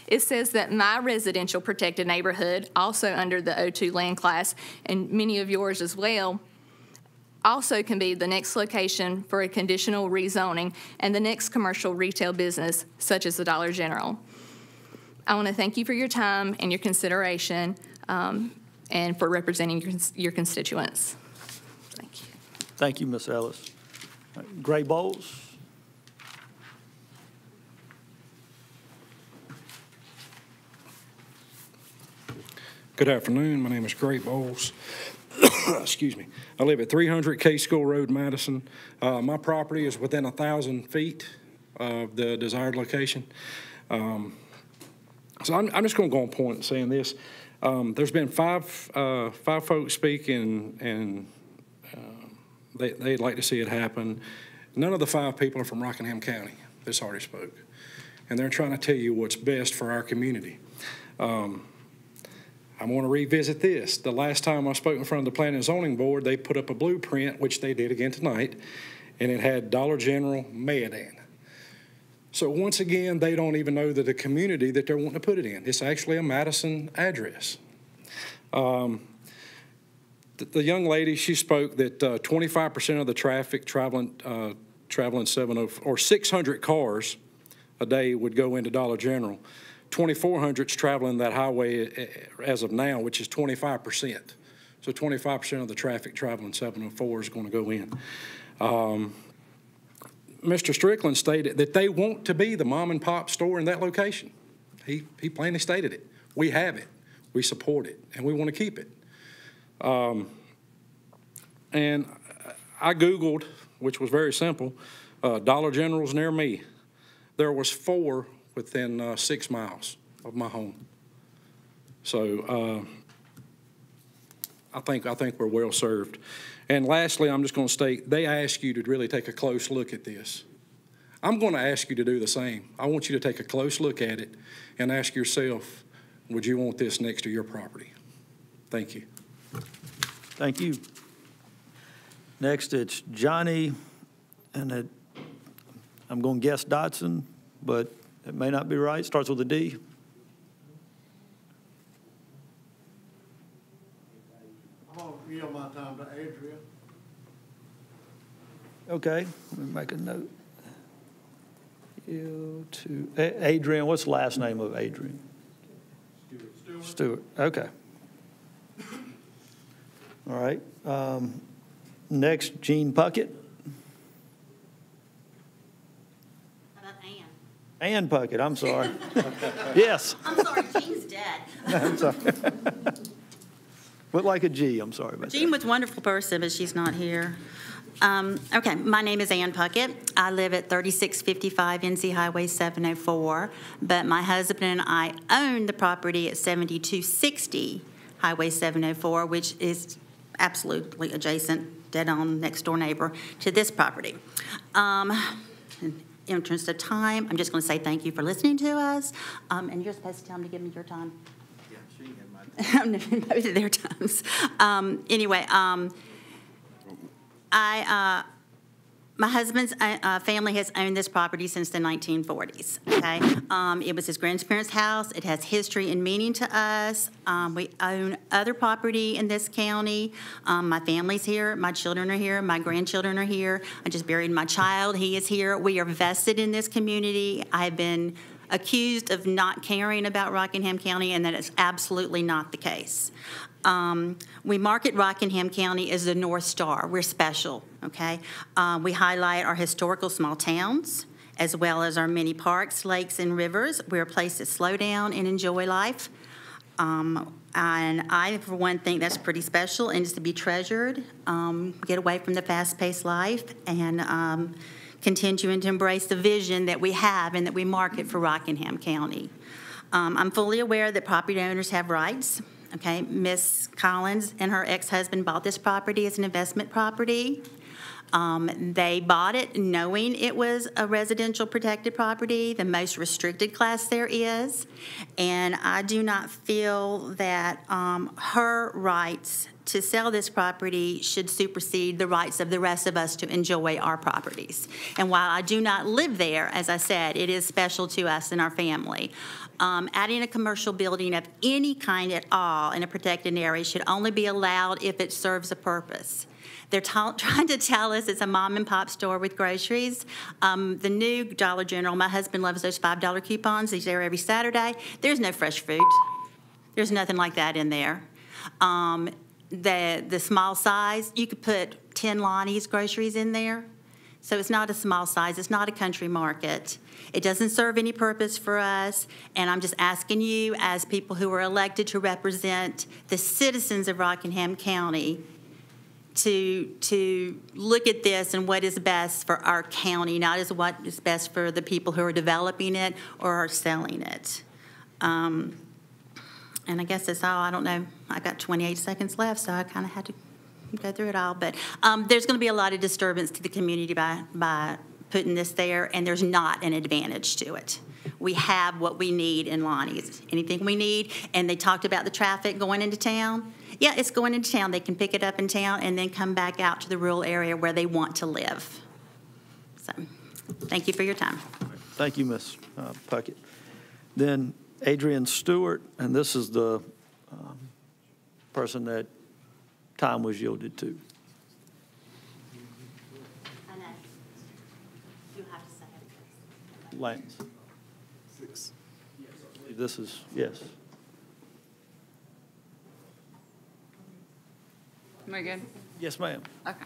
It says that my residential protected neighborhood, also under the O2 land class, and many of yours as well, also can be the next location for a conditional rezoning and the next commercial retail business, such as the Dollar General. I want to thank you for your time and your consideration and for representing your constituents. Thank you. Thank you, Ms. Ellis. Gray Bowles. Good afternoon. My name is Gray Bowles. Excuse me. I live at 300 K School Road, Madison. My property is within 1,000 feet of the desired location. So I'm just going to go on point in saying this. There's been five folks speaking, and they'd like to see it happen. None of the 5 people are from Rockingham County. This already spoke. and they're trying to tell you what's best for our community. I want to revisit this. The last time I spoke in front of the Planning and Zoning Board, they put up a blueprint, which they did again tonight, and it had Dollar General, Mayodan. So once again, they don't even know the community that they're wanting to put it in. It's actually a Madison address. The young lady, she spoke that 25% of the traffic traveling 704, or 600 cars a day would go into Dollar General. 2,400 is traveling that highway as of now, which is 25%. So 25% of the traffic traveling 704 is going to go in. Mr. Strickland stated that they want to be the mom and pop store in that location. He plainly stated it. We have it. We support it, and we want to keep it. And I Googled, which was very simple, Dollar Generals near me. There was 4 within 6 miles of my home. So I think we're well served. And lastly, I'm just going to state, they ask you to really take a close look at this. I'm going to ask you to do the same. I want you to take a close look at it and ask yourself, would you want this next to your property? Thank you. Thank you. Next, it's Johnny, and I'm going to guess Dotson, but it may not be right. Starts with a D. I'm going to yield my time to Adria. Okay, let me make a note. Yield to Adrian. What's the last name of Adrian? Stewart. Okay. All right. Next, Jean Puckett. How about Ann? Ann Puckett, I'm sorry. Yes. I'm sorry, Jean's dead. I'm sorry. Looked like a G, I'm sorry about Jean was a wonderful person, but she's not here. Okay, my name is Ann Puckett. I live at 3655 NC Highway 704, but my husband and I own the property at 7260 Highway 704, which is absolutely adjacent, dead-on, next-door neighbor to this property. In interest of time, I'm just going to say thank you for listening to us, and you're supposed to tell them to give me your time. Yeah, she can get my time. Both of their times. Anyway, my husband's family has owned this property since the 1940s, okay? It was his grandparents' house. It has history and meaning to us. We own other property in this county. My family's here. My children are here. My grandchildren are here. I just buried my child. He is here. We are vested in this community. I've been accused of not caring about Rockingham County, and that is absolutely not the case. We market Rockingham County as the North Star. We're special, okay? We highlight our historical small towns, as well as our many parks, lakes, and rivers. We're a place to slow down and enjoy life. And I, for one, think that's pretty special and is to be treasured. Get away from the fast-paced life and continuing to embrace the vision that we have and that we market for Rockingham County. I'm fully aware that property owners have rights. Okay, Miss Collins and her ex-husband bought this property as an investment property. They bought it knowing it was a residential protected property, the most restricted class there is. And I do not feel that her rights to sell this property should supersede the rights of the rest of us to enjoy our properties. And while I do not live there, as I said, it is special to us and our family. Adding a commercial building of any kind at all in a protected area should only be allowed if it serves a purpose. They're trying to tell us it's a mom and pop store with groceries. The new Dollar General, my husband loves those $5 coupons. He's there every Saturday. There's no fresh fruit. There's nothing like that in there. The small size, you could put 10 Lonnie's groceries in there. So it's not a small size. It's not a country market. It doesn't serve any purpose for us, and I'm just asking you as people who are elected to represent the citizens of Rockingham County to look at this and what is best for our county, not as what is best for the people who are developing it or are selling it. And I guess that's all. I don't know. I've got 28 seconds left, so I kind of had to go through it all. But there's going to be a lot of disturbance to the community by putting this there, and there's not an advantage to it. we have what we need in Lonnie's. Anything we need, and they talked about the traffic going into town. Yeah, it's going into town. They can pick it up in town and then come back out to the rural area where they want to live. So, thank you for your time. Thank you, Ms. Puckett. Then Adrian Stewart, and this is the person that time was yielded to. I know. You have to say it. Lance. This is, yes. Am I good? Yes, ma'am. Okay.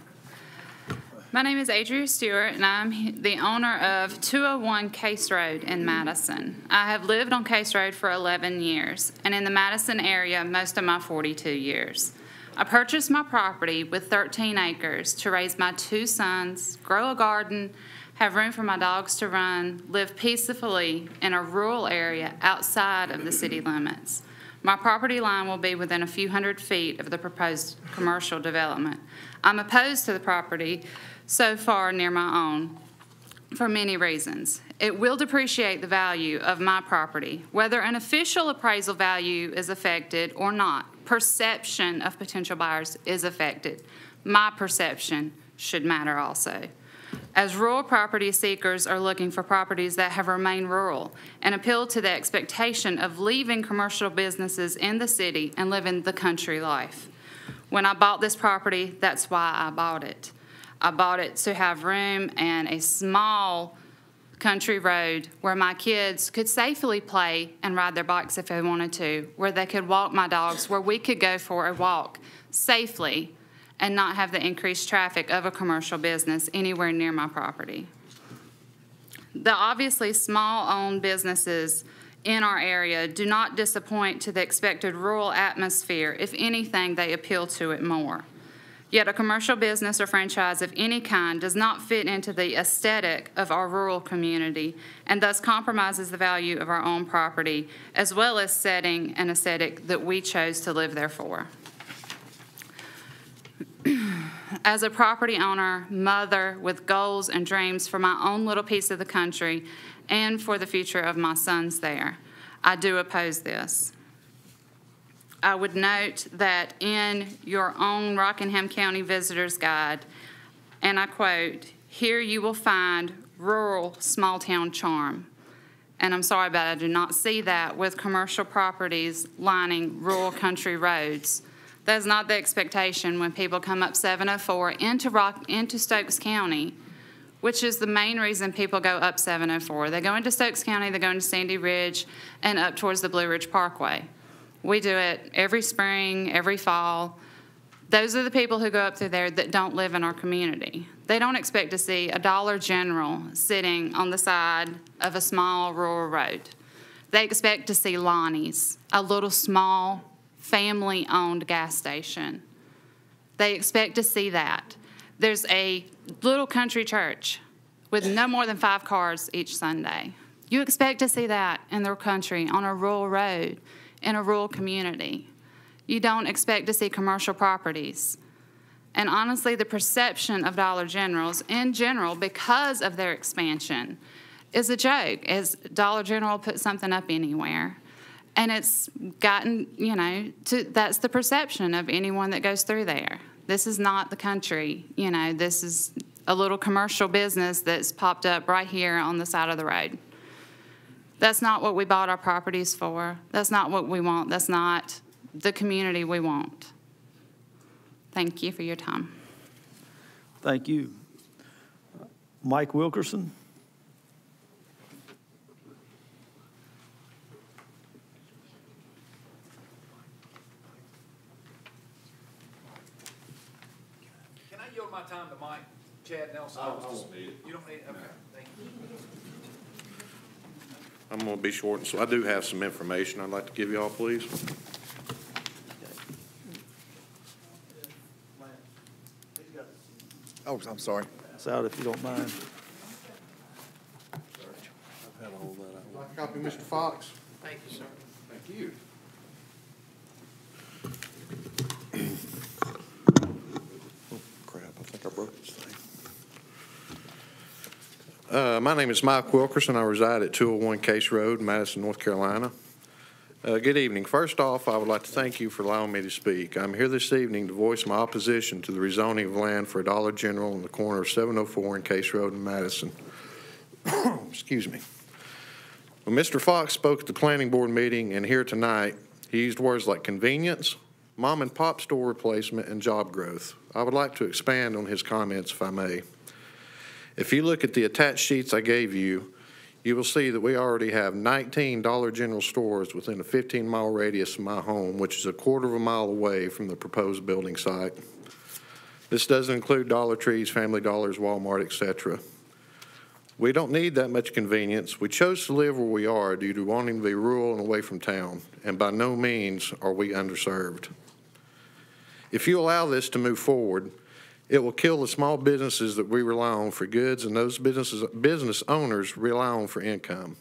My name is Adria Stewart, and I'm the owner of 201 Case Road in Madison. I have lived on Case Road for 11 years, and in the Madison area most of my 42 years. I purchased my property with 13 acres to raise my 2 sons, grow a garden, have room for my dogs to run, live peacefully in a rural area outside of the city limits. My property line will be within a few hundred feet of the proposed commercial development. I'm opposed to the property so far near my own for many reasons. It will depreciate the value of my property. Whether an official appraisal value is affected or not, perception of potential buyers is affected. My perception should matter also. As rural property seekers are looking for properties that have remained rural and appeal to the expectation of leaving commercial businesses in the city and living the country life. When I bought this property, that's why I bought it. I bought it to have room and a small country road where my kids could safely play and ride their bikes if they wanted to, where they could walk my dogs, where we could go for a walk safely and not have the increased traffic of a commercial business anywhere near my property. The obviously small-owned businesses in our area do not disappoint to the expected rural atmosphere. If anything, they appeal to it more. Yet a commercial business or franchise of any kind does not fit into the aesthetic of our rural community and thus compromises the value of our own property as well as setting an aesthetic that we chose to live there for. As a property owner, mother with goals and dreams for my own little piece of the country and for the future of my sons there, I do oppose this. I would note that in your own Rockingham County Visitor's Guide, and I quote, "Here you will find rural small-town charm." And I'm sorry, but I do not see that with commercial properties lining rural country roads. That is not the expectation when people come up 704 into Stokes County, which is the main reason people go up 704. They go into Stokes County, they go into Sandy Ridge, and up towards the Blue Ridge Parkway. We do it every spring, every fall. Those are the people who go up through there that don't live in our community. They don't expect to see a Dollar General sitting on the side of a small rural road. They expect to see Lonnie's, a little small family-owned gas station. They expect to see that. There's a little country church with no more than 5 cars each Sunday. You expect to see that in the country on a rural road in a rural community. You don't expect to see commercial properties. And honestly, the perception of Dollar Generals in general, because of their expansion, is a joke. As Dollar General put something up anywhere. And it's gotten, that's the perception of anyone that goes through there. This is not the country, this is a little commercial business that's popped up right here on the side of the road. That's not what we bought our properties for. That's not what we want. That's not the community we want. Thank you for your time. Thank you. Mike Wilkerson. Can I yield my time to Mike? Chad Nelson? I don't need it. You don't need it? Okay, thank you. I'm going to be short, and so I do have some information I'd like to give you all, please. Oh, I'm sorry. It's out if you don't mind. I've had to hold that out. Like a copy, Mr. Fox? Thank you, sir. Thank you. Oh, crap, I think I broke this thing. My name is Mike Wilkerson. I reside at 201 Case Road, Madison, North Carolina. Good evening. First off, I would like to thank you for allowing me to speak. I'm here this evening to voice my opposition to the rezoning of land for a Dollar General in the corner of 704 and Case Road in Madison. Excuse me. When Mr. Fox spoke at the planning board meeting and here tonight, he used words like convenience, mom and pop store replacement, and job growth. I would like to expand on his comments if I may. If you look at the attached sheets I gave you, you will see that we already have 19 Dollar General stores within a 15-mile radius of my home, which is a quarter of a mile away from the proposed building site. This doesn't include Dollar Trees, Family Dollars, Walmart, etc. We don't need that much convenience. We chose to live where we are due to wanting to be rural and away from town, and by no means are we underserved. If you allow this to move forward, it will kill the small businesses that we rely on for goods, and those business owners rely on for income.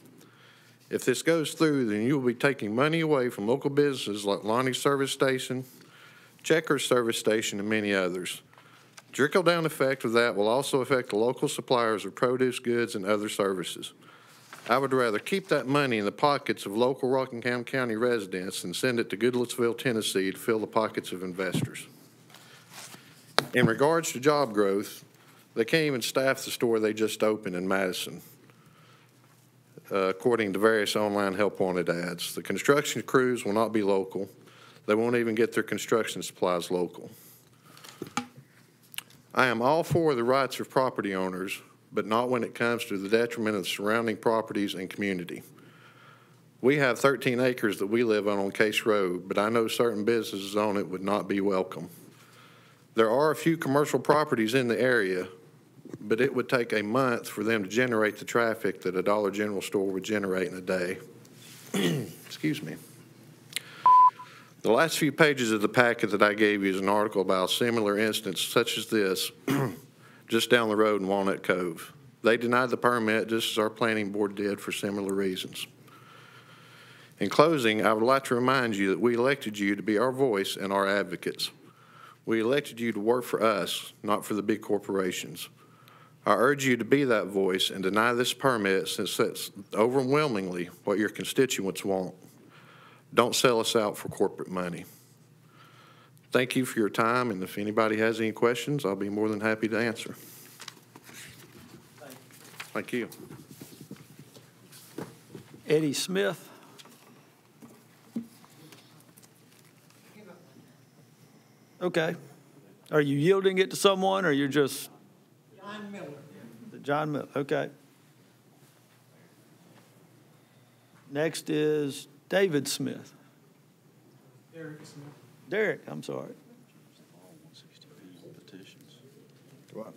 If this goes through, then you will be taking money away from local businesses like Lonnie's Service Station, Checkers Service Station, and many others. Trickle-down effect of that will also affect the local suppliers of produce, goods, and other services. I would rather keep that money in the pockets of local Rockingham County residents than send it to Goodlettsville, Tennessee to fill the pockets of investors. In regards to job growth, they can't even staff the store they just opened in Madison, according to various online help wanted ads. The construction crews will not be local. They won't even get their construction supplies local. I am all for the rights of property owners, but not when it comes to the detriment of the surrounding properties and community. We have 13 acres that we live on Case Road, but I know certain businesses on it would not be welcome. There are a few commercial properties in the area, but it would take a month for them to generate the traffic that a Dollar General store would generate in a day. Excuse me. The last few pages of the packet that I gave you is an article about a similar instance such as this just down the road in Walnut Cove. They denied the permit just as our planning board did for similar reasons. In closing, I would like to remind you that we elected you to be our voice and our advocates. We elected you to work for us, not for the big corporations. I urge you to be that voice and deny this permit since that's overwhelmingly what your constituents want. Don't sell us out for corporate money. Thank you for your time, and if anybody has any questions, I'll be more than happy to answer. Thank you. Eddie Smith. Okay. Are you yielding it to someone, or you're just? John Miller. John Miller, okay. Next is David Smith. Derek Smith. Derek, I'm sorry. Petitions. What?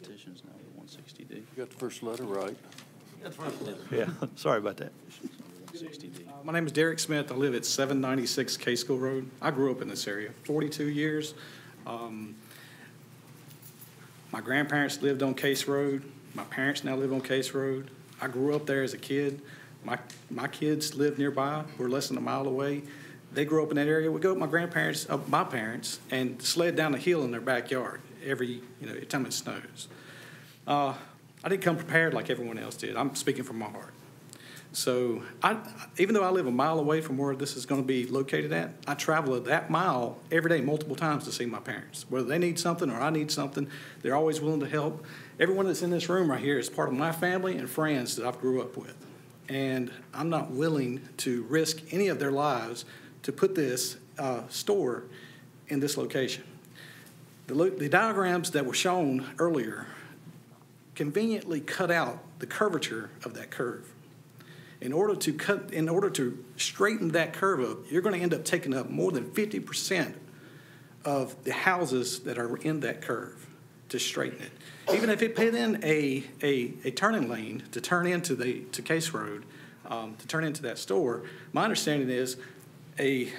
Petitions now, 160D. You got the first letter right. Yeah, sorry about that. 160D. My name is Derek Smith. I live at 796 Case School Road. I grew up in this area, 42 years. My grandparents lived on Case Road. My parents now live on Case Road. I grew up there as a kid. My kids live nearby. We're less than a mile away. They grew up in that area. We go with my parents, and sled down the hill in their backyard every time it snows. I didn't come prepared like everyone else did. I'm speaking from my heart. So even though I live a mile away from where this is going to be located at, I travel that mile every day multiple times to see my parents. Whether they need something or I need something, they're always willing to help. Everyone that's in this room right here is part of my family and friends that I've grew up with. And I'm not willing to risk any of their lives to put this store in this location. The diagrams that were shown earlier conveniently cut out the curvature of that curve. In order to straighten that curve up, you're going to end up taking up more than 50% of the houses that are in that curve to straighten it. Even if it put in a turning lane to turn into to Case Road, to turn into that store, my understanding is a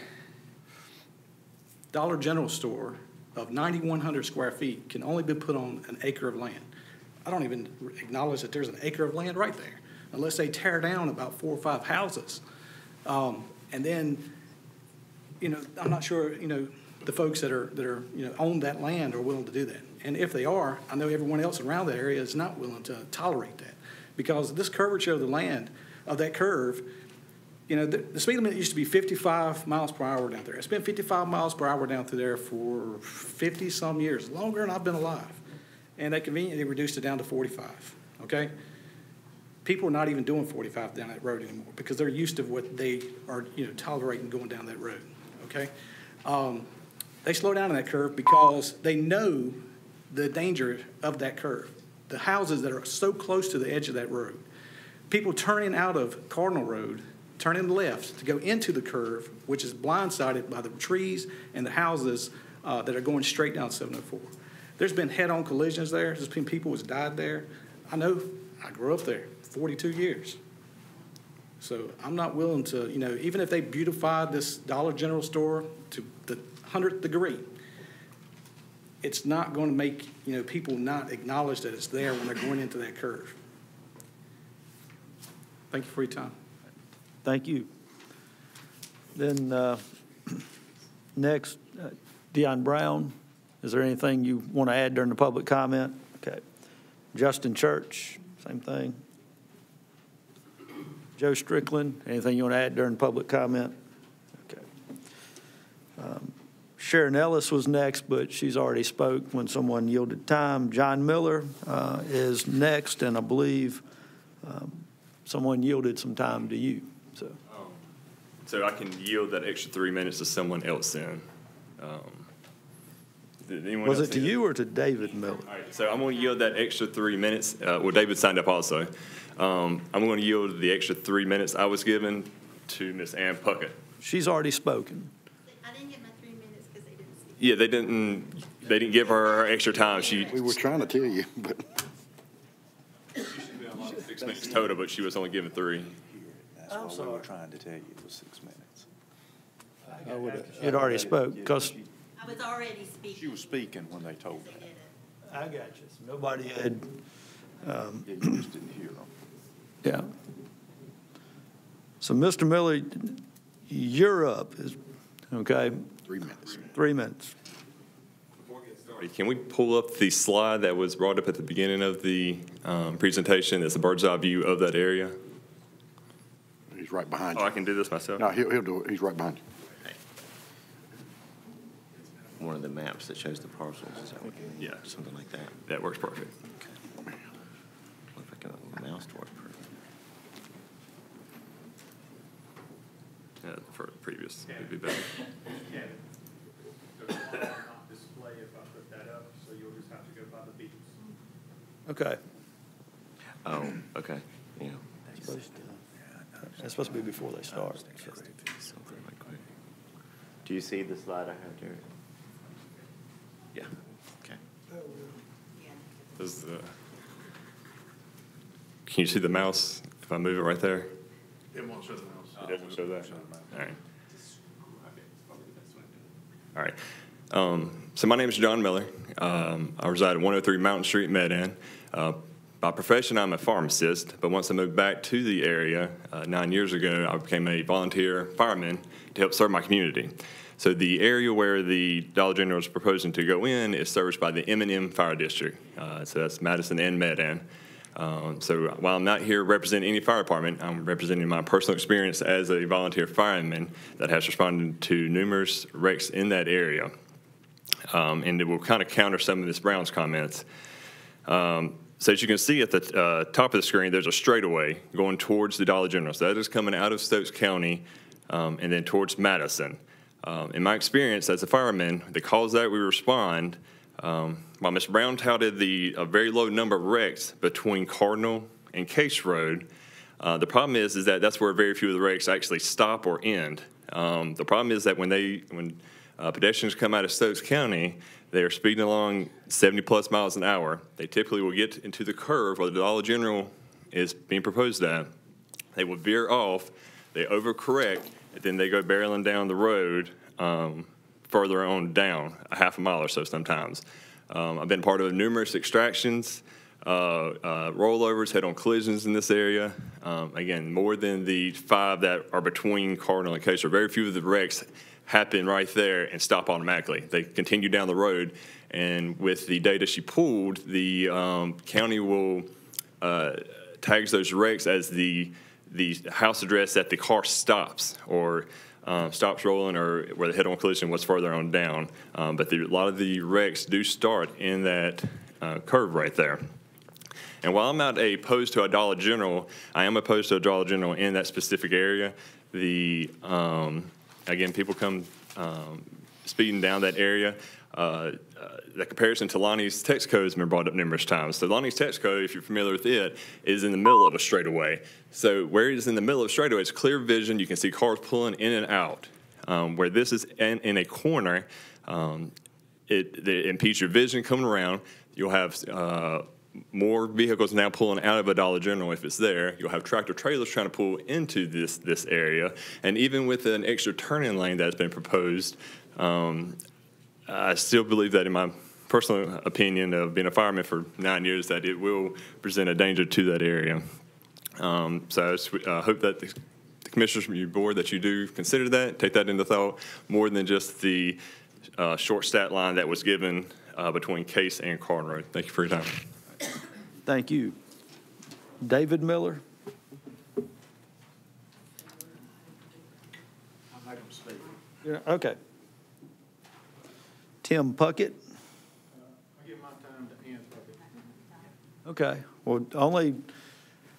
Dollar General store of 9,100 square feet can only be put on an acre of land. I don't even acknowledge that there's an acre of land right there, unless they tear down about 4 or 5 houses. And then, I'm not sure, the folks that are, own that land are willing to do that. And if they are, I know everyone else around that area is not willing to tolerate that. Because this curvature of the land, of that curve, the speed limit used to be 55 miles per hour down there. It's been 55 miles per hour down through there for 50-some years, longer than I've been alive. And they conveniently reduced it down to 45, okay? People are not even doing 45 down that road anymore because they're used to what they are, tolerating going down that road, okay? They slow down on that curve because they know the danger of that curve. The houses that are so close to the edge of that road. People turning out of Cardinal Road, turning left to go into the curve, which is blindsided by the trees and the houses that are going straight down 704. There's been head-on collisions there. There's been people who's died there. I know, I grew up there 42 years. So I'm not willing to, even if they beautified this Dollar General store to the 100th degree, it's not going to make, people not acknowledge that it's there when they're going into that curve. Thank you for your time. Thank you. Then next, Dion Brown, is there anything you want to add during the public comment? Okay. Justin Church, same thing. Joe Strickland, anything you want to add during public comment? Okay. Sharon Ellis was next, but she's already spoke when someone yielded time. John Miller is next, and I believe someone yielded some time to you. So I can yield that extra 3 minutes to someone else then. Was it to you or to David Miller? All right, so I'm going to yield that extra 3 minutes. Well, David signed up also. I'm going to yield the extra 3 minutes I was given to Ms. Ann Puckett. She's already spoken. I didn't get my 3 minutes because they didn't speak. Yeah, they didn't give her extra time. We were trying to tell you, but. She should be on 6 minutes total, but she was only given 3. That's what we were trying to tell you, it was 6 minutes. It already spoke, because. I was already speaking. She was speaking when they told her. I got you. Nobody had. Yeah, you just didn't hear them. Yeah. So, Mr. Miller, you're up. Okay? 3 minutes. 3 minutes. Can we pull up the slide that was brought up at the beginning of the presentation? It's a bird's eye view of that area. He's right behind you. Oh, I can do this myself? No, he'll do it. He's right behind you. One of the maps that shows the parcels, is that what you Yeah. something like that? That works perfect. Okay. Look like a mouse to work perfect. Yeah, for the previous would be better. Yeah. So it's not display if I put that up, so you'll just have to go by the beeps. Okay. Oh, okay, yeah. It's supposed to be before they start. Something like quick. Do you see the slide I have there? Yeah, okay. Can you see the mouse if I move it right there? It won't show the mouse. It doesn't show that? All right. All right. So my name is John Miller. I reside at 103 Mountain Street, Medan. By profession, I'm a pharmacist, but once I moved back to the area 9 years ago, I became a volunteer fireman to help serve my community. So the area where the Dollar General is proposing to go in is serviced by the M&M Fire District. So that's Madison and Medan. So while I'm not here representing any fire department, I'm representing my personal experience as a volunteer fireman that has responded to numerous wrecks in that area. And it will kind of counter some of Ms. Brown's comments. So as you can see at the top of the screen, there's a straightaway going towards the Dollar General. So that is coming out of Stokes County and then towards Madison. In my experience as a fireman, the calls that we respond, while Ms. Brown touted a very low number of wrecks between Cardinal and Case Road, the problem is that that's where very few of the wrecks actually stop or end. The problem is that when pedestrians come out of Stokes County, they are speeding along 70-plus miles an hour. They typically will get into the curve where the Dollar General is being proposed at. They will veer off, they overcorrect, and then they go barreling down the road further on down, a half a mile or so sometimes. I've been part of numerous extractions, rollovers, head-on collisions in this area. Again, more than the 5 that are between Cardinal and Case. Very few of the wrecks happen right there and stop automatically. They continue down the road, and with the data she pulled, the county will tags those wrecks as the house address that the car stops or stops rolling, or where the head-on collision was further on down. But a lot of the wrecks do start in that curve right there. And while I'm not opposed to a Dollar General, I am opposed to a Dollar General in that specific area. Again, people come speeding down that area. The comparison to Lonnie's Texaco has been brought up numerous times. So Lonnie's Texaco, if you're familiar with it, is in the middle of a straightaway. So where it is in the middle of a straightaway, it's clear vision. You can see cars pulling in and out. Where this is in a corner, it impedes your vision coming around. You'll have more vehicles now pulling out of a Dollar General if it's there. You'll have tractor trailers trying to pull into this area. And even with an extra turning lane that's been proposed, I still believe that, in my personal opinion of being a fireman for 9 years, that it will present a danger to that area. So I hope that the commissioners from your board, that you do consider that, take that into thought, more than just the short stat line that was given between Case and Carton Road. Thank you for your time. Thank you. David Miller. I'll make them speak. Yeah, okay. Tim Puckett. I'll give my time to Ann Puckett. Okay. Well, only,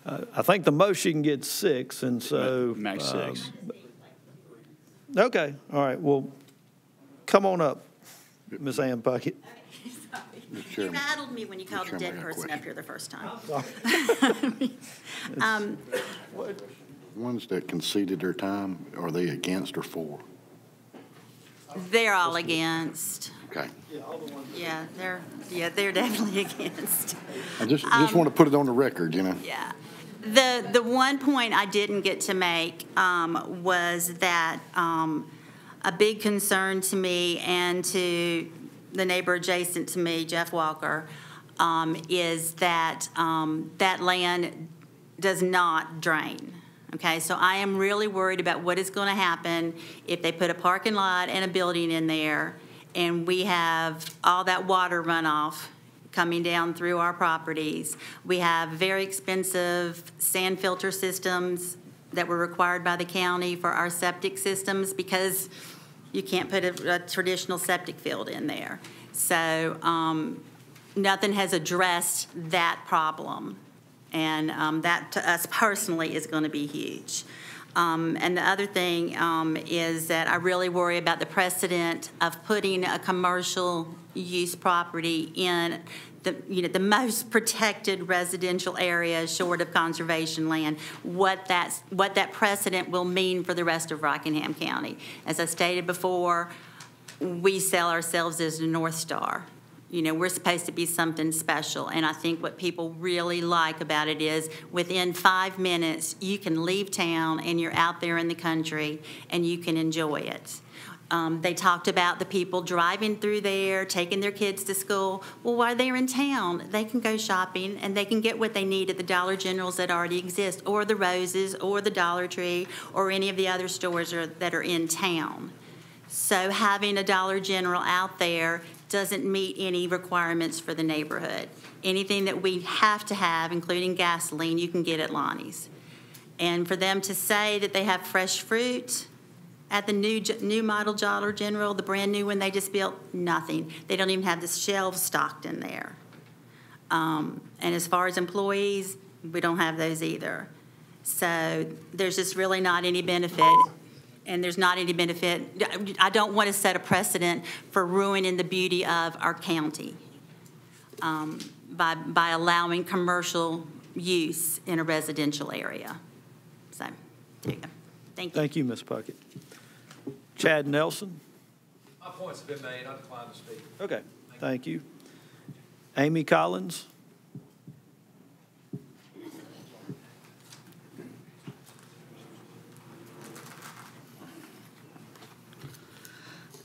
I think the most you can get 6, and so. Max 6. Okay. All right. Well, come on up, Ms. Ann Puckett. You rattled me when you called a dead person up here the first time. Ones that conceded their time, are they against or for? They're all against. Okay. Yeah, they're definitely against. I just want to put it on the record, you know. Yeah. The one point I didn't get to make was that a big concern to me and to the neighbor adjacent to me, Jeff Walker, is that that land does not drain. Okay, so I am really worried about what is going to happen if they put a parking lot and a building in there, and we have all that water runoff coming down through our properties. We have very expensive sand filter systems that were required by the county for our septic systems because you can't put a traditional septic field in there. So nothing has addressed that problem. And that, to us personally, is going to be huge. And the other thing is that I really worry about the precedent of putting a commercial use property in the most protected residential area short of conservation land, what that precedent will mean for the rest of Rockingham County. As I stated before, we sell ourselves as the North Star. We're supposed to be something special, and I think what people really like about it is within 5 minutes, you can leave town and you're out there in the country and you can enjoy it. They talked about the people driving through there, taking their kids to school. Well, while they're in town, they can go shopping and they can get what they need at the Dollar Generals that already exist, or the Roses, or the Dollar Tree, or any of the other stores that are in town. So having a Dollar General out there doesn't meet any requirements for the neighborhood. Anything that we have to have, including gasoline, you can get at Lonnie's. And for them to say that they have fresh fruit at the new model Dollar General, the brand new one they just built, nothing. They don't even have the shelves stocked in there. And as far as employees, we don't have those either. So there's just really not any benefit. And there's not any benefit. I don't want to set a precedent for ruining the beauty of our county by allowing commercial use in a residential area. So, there you go. Thank you. Thank you, Ms. Puckett. Chad Nelson. My points have been made. I decline to speak. Okay, thank you. Amy Collins.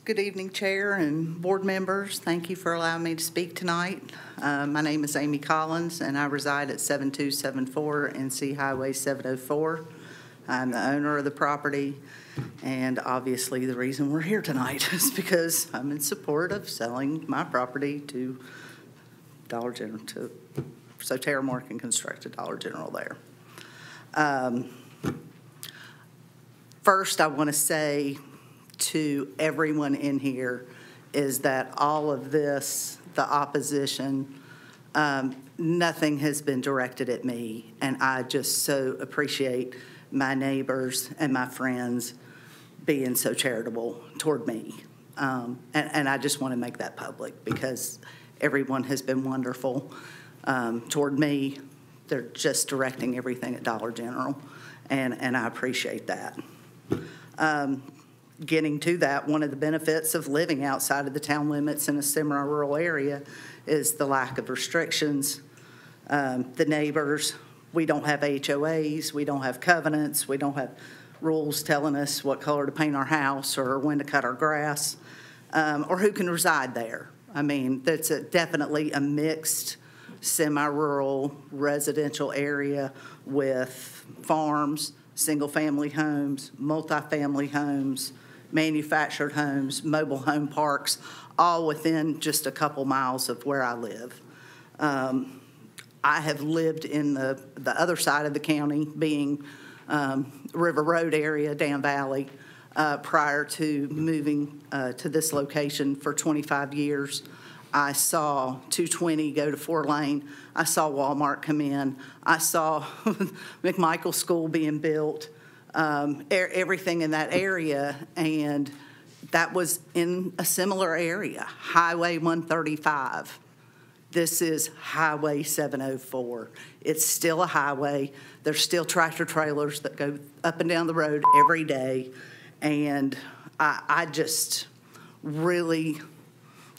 Good evening, Chair and board members. Thank you for allowing me to speak tonight. My name is Amy Collins, and I reside at 7274 NC Highway 704. I'm the owner of the property, And obviously, the reason we're here tonight is because I'm in support of selling my property to Dollar General, so Terramore can construct a Dollar General there. First, I want to say to everyone in here is that all of this, the opposition, nothing has been directed at me, and I just so appreciate my neighbors and my friends being so charitable toward me. And I just want to make that public because everyone has been wonderful toward me. They're just directing everything at Dollar General, and I appreciate that. Getting to that, one of the benefits of living outside of the town limits in a semi-rural area is the lack of restrictions. The neighbors, we don't have HOAs, we don't have covenants, we don't have rules telling us what color to paint our house or when to cut our grass, or who can reside there. I mean, that's definitely a mixed semi-rural residential area with farms, single-family homes, multifamily homes, manufactured homes, mobile home parks, all within just a couple miles of where I live. I have lived in the other side of the county, being River Road area, Dan Valley, prior to moving to this location for 25 years. I saw 220 go to 4-lane. I saw Walmart come in. I saw McMichael School being built, everything in that area, and that was in a similar area, Highway 135. This is Highway 704. It's still a highway. There's still tractor trailers that go up and down the road every day, and I just really,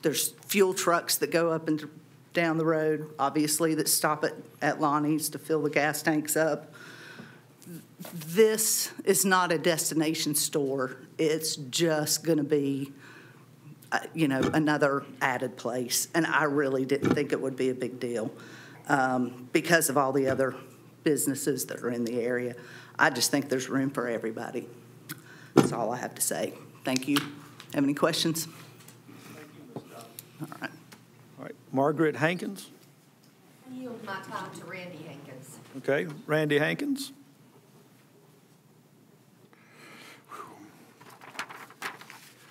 there's fuel trucks that go up and down the road, obviously, that stop at Lonnie's to fill the gas tanks up. This is not a destination store. It's just going to be, another added place. And I really didn't think it would be a big deal because of all the other businesses that are in the area. I just think there's room for everybody. That's all I have to say. Thank you. Have any questions? All right. All right. Margaret Hankins. I yield my time to Randy Hankins. Okay. Randy Hankins.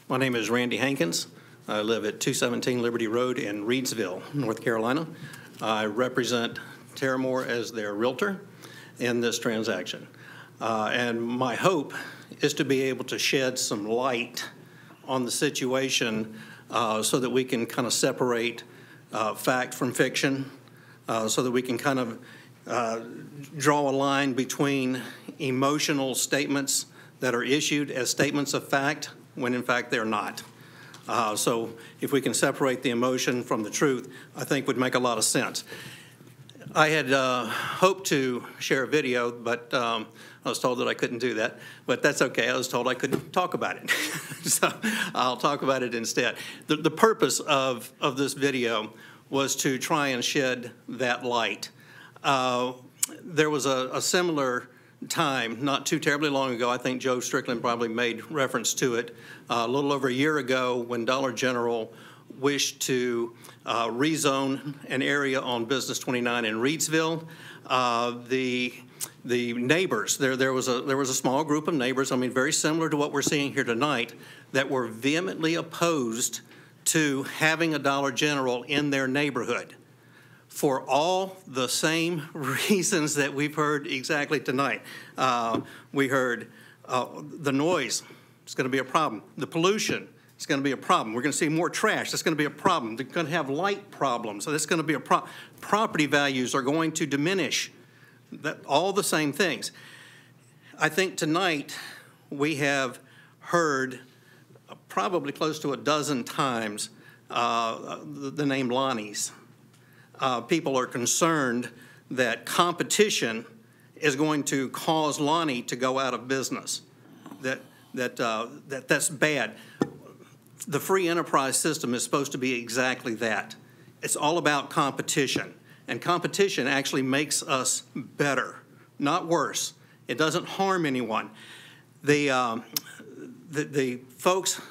My name is Randy Hankins. I live at 217 Liberty Road in Reedsville, North Carolina. I represent Terramore as their realtor in this transaction. And my hope is to be able to shed some light on the situation so that we can kind of separate fact from fiction, so that we can kind of draw a line between emotional statements that are issued as statements of fact when in fact they're not. So if we can separate the emotion from the truth, I think would make a lot of sense. I had hoped to share a video, but I was told that I couldn't do that. But that's okay. I was told I couldn't talk about it. So I'll talk about it instead. The purpose of this video was to try and shed that light. There was a similar time, not too terribly long ago. I think Joe Strickland probably made reference to it a little over a year ago when Dollar General wished to rezone an area on Business 29 in Reedsville. The neighbors, there was a small group of neighbors, I mean, very similar to what we're seeing here tonight, that were vehemently opposed to having a Dollar General in their neighborhood for all the same reasons that we've heard exactly tonight. We heard the noise, it's going to be a problem. The pollution, it's going to be a problem. We're going to see more trash. That's going to be a problem. They're going to have light problems. So that's going to be a problem. Property values are going to diminish. All the same things. I think tonight we have heard probably close to a dozen times the name Lonnie's. People are concerned that competition is going to cause Lonnie to go out of business. That's bad. The free enterprise system is supposed to be exactly that. It's all about competition, and competition actually makes us better, not worse. It doesn't harm anyone. The the folks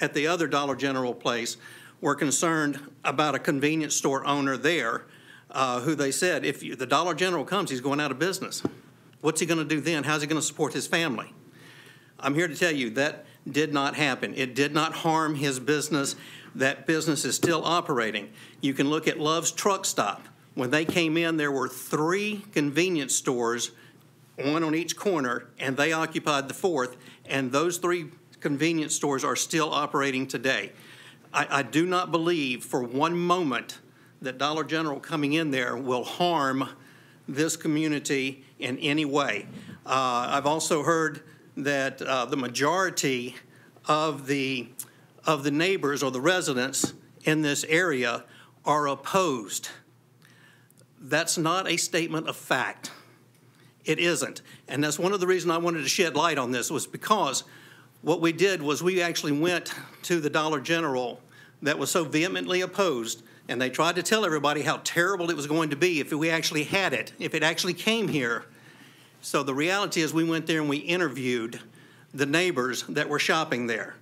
at the other Dollar General place were concerned about a convenience store owner there who they said, if the Dollar General comes, he's going out of business. What's he going to do then? How's he going to support his family? I'm here to tell you that did not happen. It did not harm his business. That business is still operating. You can look at Love's Truck Stop. When they came in, there were 3 convenience stores, one on each corner, and they occupied the 4th, and those 3 convenience stores are still operating today. I do not believe for one moment that Dollar General coming in there will harm this community in any way. I've also heard that the majority of the neighbors or the residents in this area are opposed. That's not a statement of fact. It isn't. And that's one of the reasons I wanted to shed light on this, was because what we did was we actually went to the Dollar General that was so vehemently opposed, and they tried to tell everybody how terrible it was going to be if we actually had it, if it actually came here. So the reality is we went there and we interviewed the neighbors that were shopping there.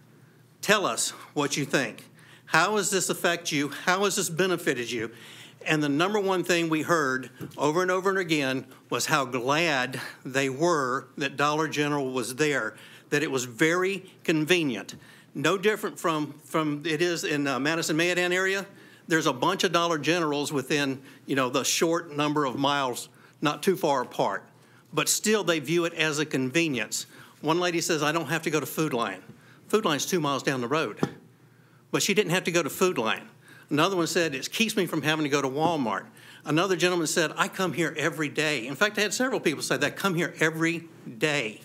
Tell us what you think. How does this affect you? How has this benefited you? And the number one thing we heard over and over and again was how glad they were that Dollar General was there, that it was very convenient. No different from it is in Madison-Mayodan area. There's a bunch of Dollar Generals within, the short number of miles, not too far apart. But still, they view it as a convenience. One lady says, I don't have to go to Food Lion. Food Lion's 2 miles down the road. But she didn't have to go to Food Lion. Another one said, it keeps me from having to go to Walmart. Another gentleman said, I come here every day. In fact, I had several people say that, come here every day,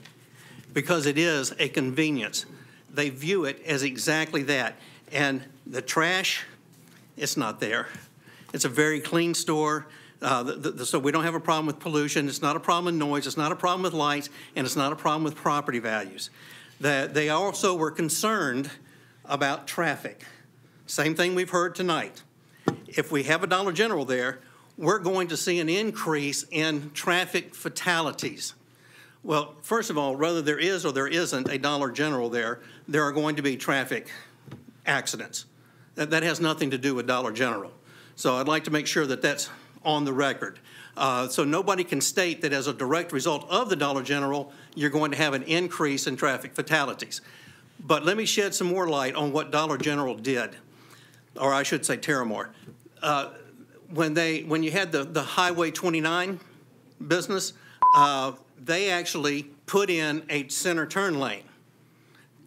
because it is a convenience. They view it as exactly that. And the trash, it's not there. It's a very clean store. So we don't have a problem with pollution. It's not a problem with noise. It's not a problem with lights. And it's not a problem with property values. They also were concerned about traffic. Same thing we've heard tonight. If we have a Dollar General there, we're going to see an increase in traffic fatalities. Well, first of all, whether there is or there isn't a Dollar General there are going to be traffic accidents. That has nothing to do with Dollar General. So I'd like to make sure that that's on the record. So nobody can state that as a direct result of the Dollar General, you're going to have an increase in traffic fatalities. But let me shed some more light on what Dollar General did, or I should say Terramore. When you had the Highway 29 business, they actually put in a center turn lane.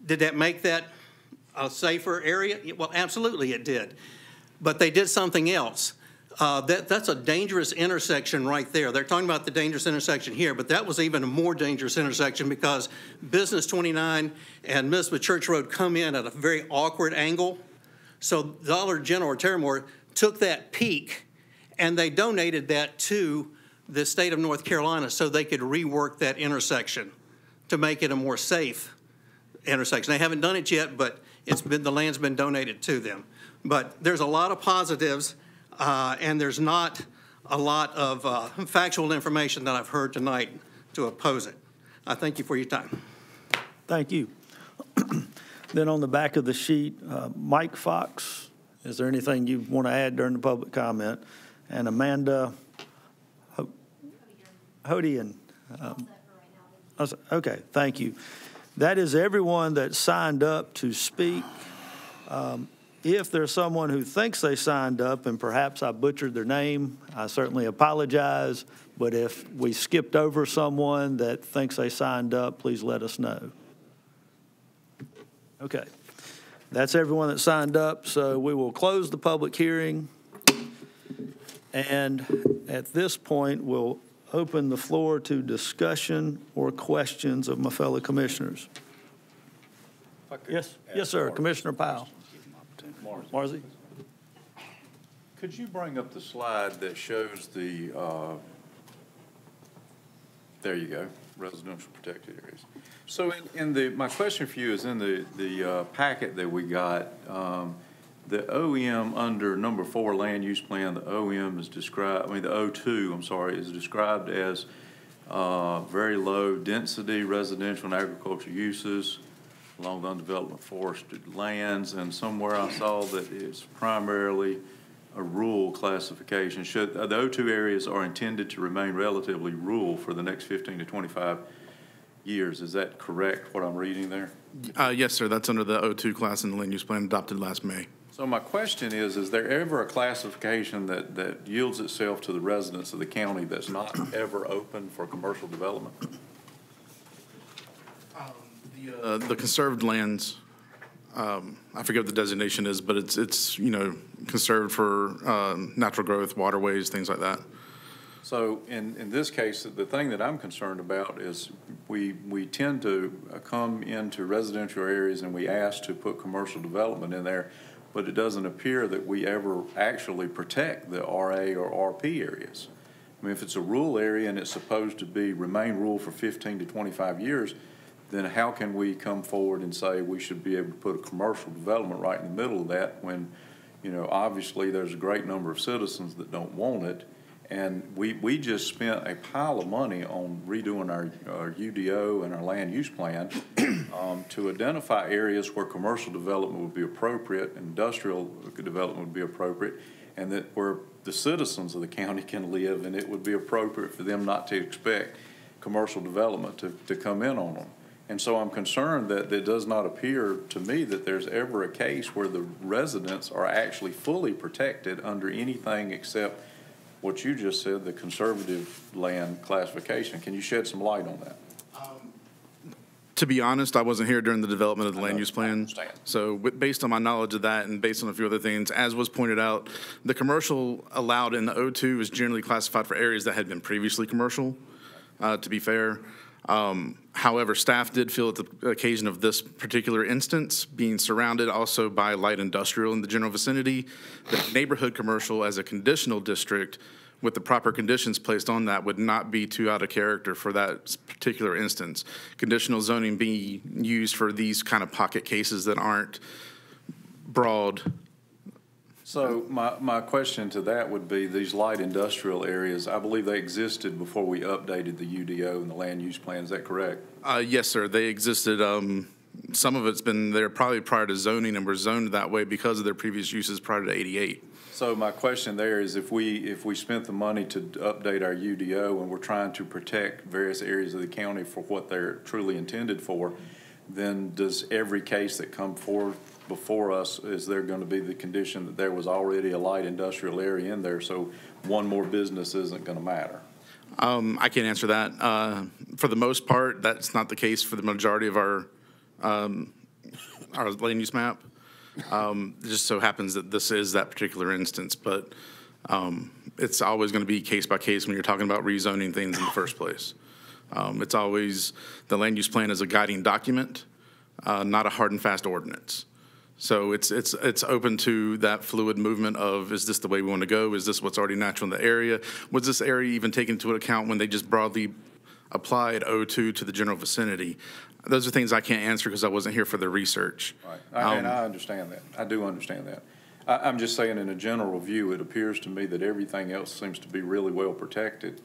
Did that make that a safer area? Well, absolutely it did. But they did something else. That's a dangerous intersection right there. They're talking about the dangerous intersection here, but that was even a more dangerous intersection because Business 29 and Elizabeth Church Road come in at a very awkward angle. So Dollar General or Terramore took that peak and they donated that to the state of North Carolina so they could rework that intersection to make it a more safe intersection. They haven't done it yet, but the land's been donated to them. But there's a lot of positives, and there's not a lot of factual information that I've heard tonight to oppose it. I thank you for your time. Thank you. Then on the back of the sheet, Mike Fox, is there anything you want to add during the public comment? And Amanda Hodian. Okay, thank you. That is everyone that signed up to speak. If there's someone who thinks they signed up and perhaps I butchered their name, I certainly apologize. But if we skipped over someone that thinks they signed up, please let us know. Okay. That's everyone that signed up. So we will close the public hearing. And at this point, we'll open the floor to discussion or questions of my fellow commissioners. Yes, sir. Commissioner Powell. Marzi. Could you bring up the slide that shows the, there you go, residential protected areas. So my question for you is in the packet that we got, the OEM under number 4 land use plan, the OEM is described, the O2, I'm sorry, is described as very low density residential and agricultural uses along the undeveloped forested lands, and somewhere I saw that it's primarily a rural classification. Should, the O2 areas are intended to remain relatively rural for the next 15 to 25 years. Is that correct, what I'm reading there? Yes, sir. That's under the O2 class in the land use plan adopted last May. So my question is there ever a classification that yields itself to the residents of the county that's not ever open for commercial development? The conserved lands, I forget what the designation is, but it's conserved for natural growth, waterways, things like that. So in this case, the thing that I'm concerned about is we tend to come into residential areas and we ask to put commercial development in there, but it doesn't appear that we ever actually protect the RA or RP areas. I mean, if it's a rural area and it's supposed to remain rural for 15 to 25 years, then how can we come forward and say we should be able to put a commercial development right in the middle of that when, obviously there's a great number of citizens that don't want it. And we just spent a pile of money on redoing our UDO and our land use plan to identify areas where commercial development would be appropriate, industrial development would be appropriate, and that where the citizens of the county can live, and it would be appropriate for them not to expect commercial development to come in on them. And so I'm concerned that it does not appear to me that there's ever a case where the residents are actually fully protected under anything except what you just said, the conservative land classification. Can you shed some light on that? To be honest, I wasn't here during the development of the land use plan. So based on my knowledge of that and based on a few other things, as was pointed out, the commercial allowed in the O2 is generally classified for areas that had been previously commercial, to be fair. However, staff did feel at the occasion of this particular instance, being surrounded also by light industrial in the general vicinity, that neighborhood commercial as a conditional district with the proper conditions placed on that would not be too out of character for that particular instance. Conditional zoning being used for these kind of pocket cases that aren't broad. So my question to that would be these light industrial areas, I believe they existed before we updated the UDO and the land use plan. Is that correct? Yes, sir. They existed. Some of it's been there probably prior to zoning and were zoned that way because of their previous uses prior to 88. So my question there is if we spent the money to update our UDO and we're trying to protect various areas of the county for what they're truly intended for, then does every case that come forward before us, is there going to be the condition that there was already a light industrial area in there, so one more business isn't going to matter? I can't answer that. For the most part, that's not the case for the majority of our land use map. It just so happens that this is that particular instance, but it's always going to be case by case when you're talking about rezoning things in the first place. It's always, the land use plan is a guiding document, not a hard and fast ordinance. So it's open to that fluid movement of, is this the way we want to go? Is this what's already natural in the area? Was this area even taken into account when they just broadly applied O2 to the general vicinity? Those are things I can't answer because I wasn't here for the research. Right, and I understand that. I do understand that. I'm just saying in a general view, it appears to me that everything else seems to be really well protected,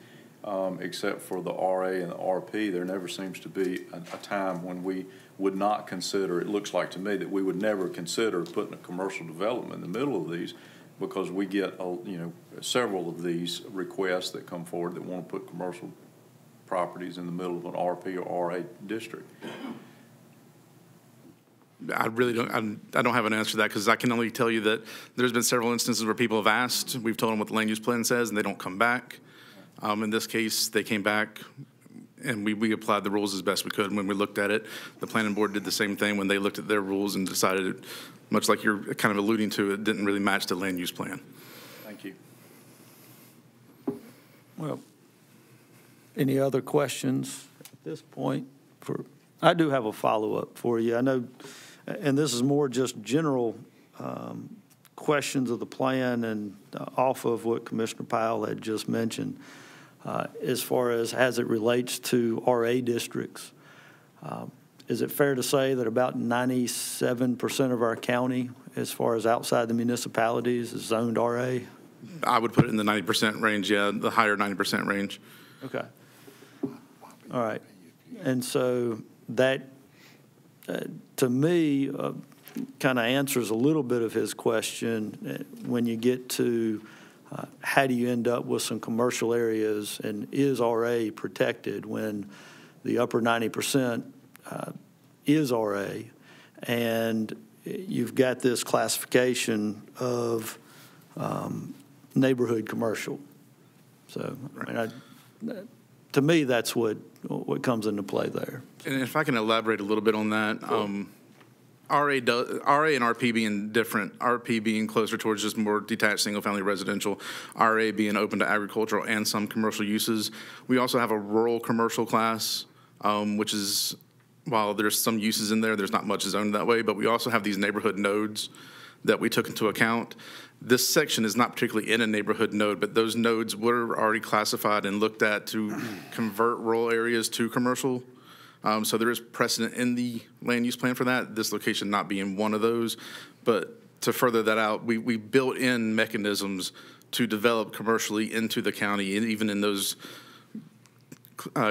except for the RA and the RP. There never seems to be a time when we would not consider, it looks like to me, that we would never consider putting a commercial development in the middle of these, because we get, several of these requests that come forward that want to put commercial properties in the middle of an RP or RA district. I really don't, I don't have an answer to that because I can only tell you that there's been several instances where people have asked, we've told them what the land use plan says, and they don't come back. In this case, they came back, and we applied the rules as best we could. And when we looked at it, the planning board did the same thing when they looked at their rules and decided, much like you're kind of alluding to, it didn't really match the land use plan. Thank you. Well, any other questions at this point? I do have a follow-up for you. I know, and this is more just general questions of the plan and off of what Commissioner Powell had just mentioned. As far as it relates to RA districts, is it fair to say that about 97% of our county, as far as outside the municipalities, is zoned RA? I would put it in the 90% range, yeah, the higher 90% range. Okay. All right. And so that to me, kind of answers a little bit of his question when you get to how do you end up with some commercial areas, and is RA protected when the upper 90% is RA, and you've got this classification of neighborhood commercial. So, I mean, to me, that's what comes into play there. And if I can elaborate a little bit on that, RA and RP being different, RP being closer towards just more detached single-family residential, RA being open to agricultural and some commercial uses. We also have a rural commercial class, which is, while there's some uses in there, there's not much zoned that way, but we also have these neighborhood nodes that we took into account. This section is not particularly in a neighborhood node, but those nodes were already classified and looked at to convert rural areas to commercial. So there is precedent in the land use plan for that, this location not being one of those. But to further that out, we built in mechanisms to develop commercially into the county, and even in those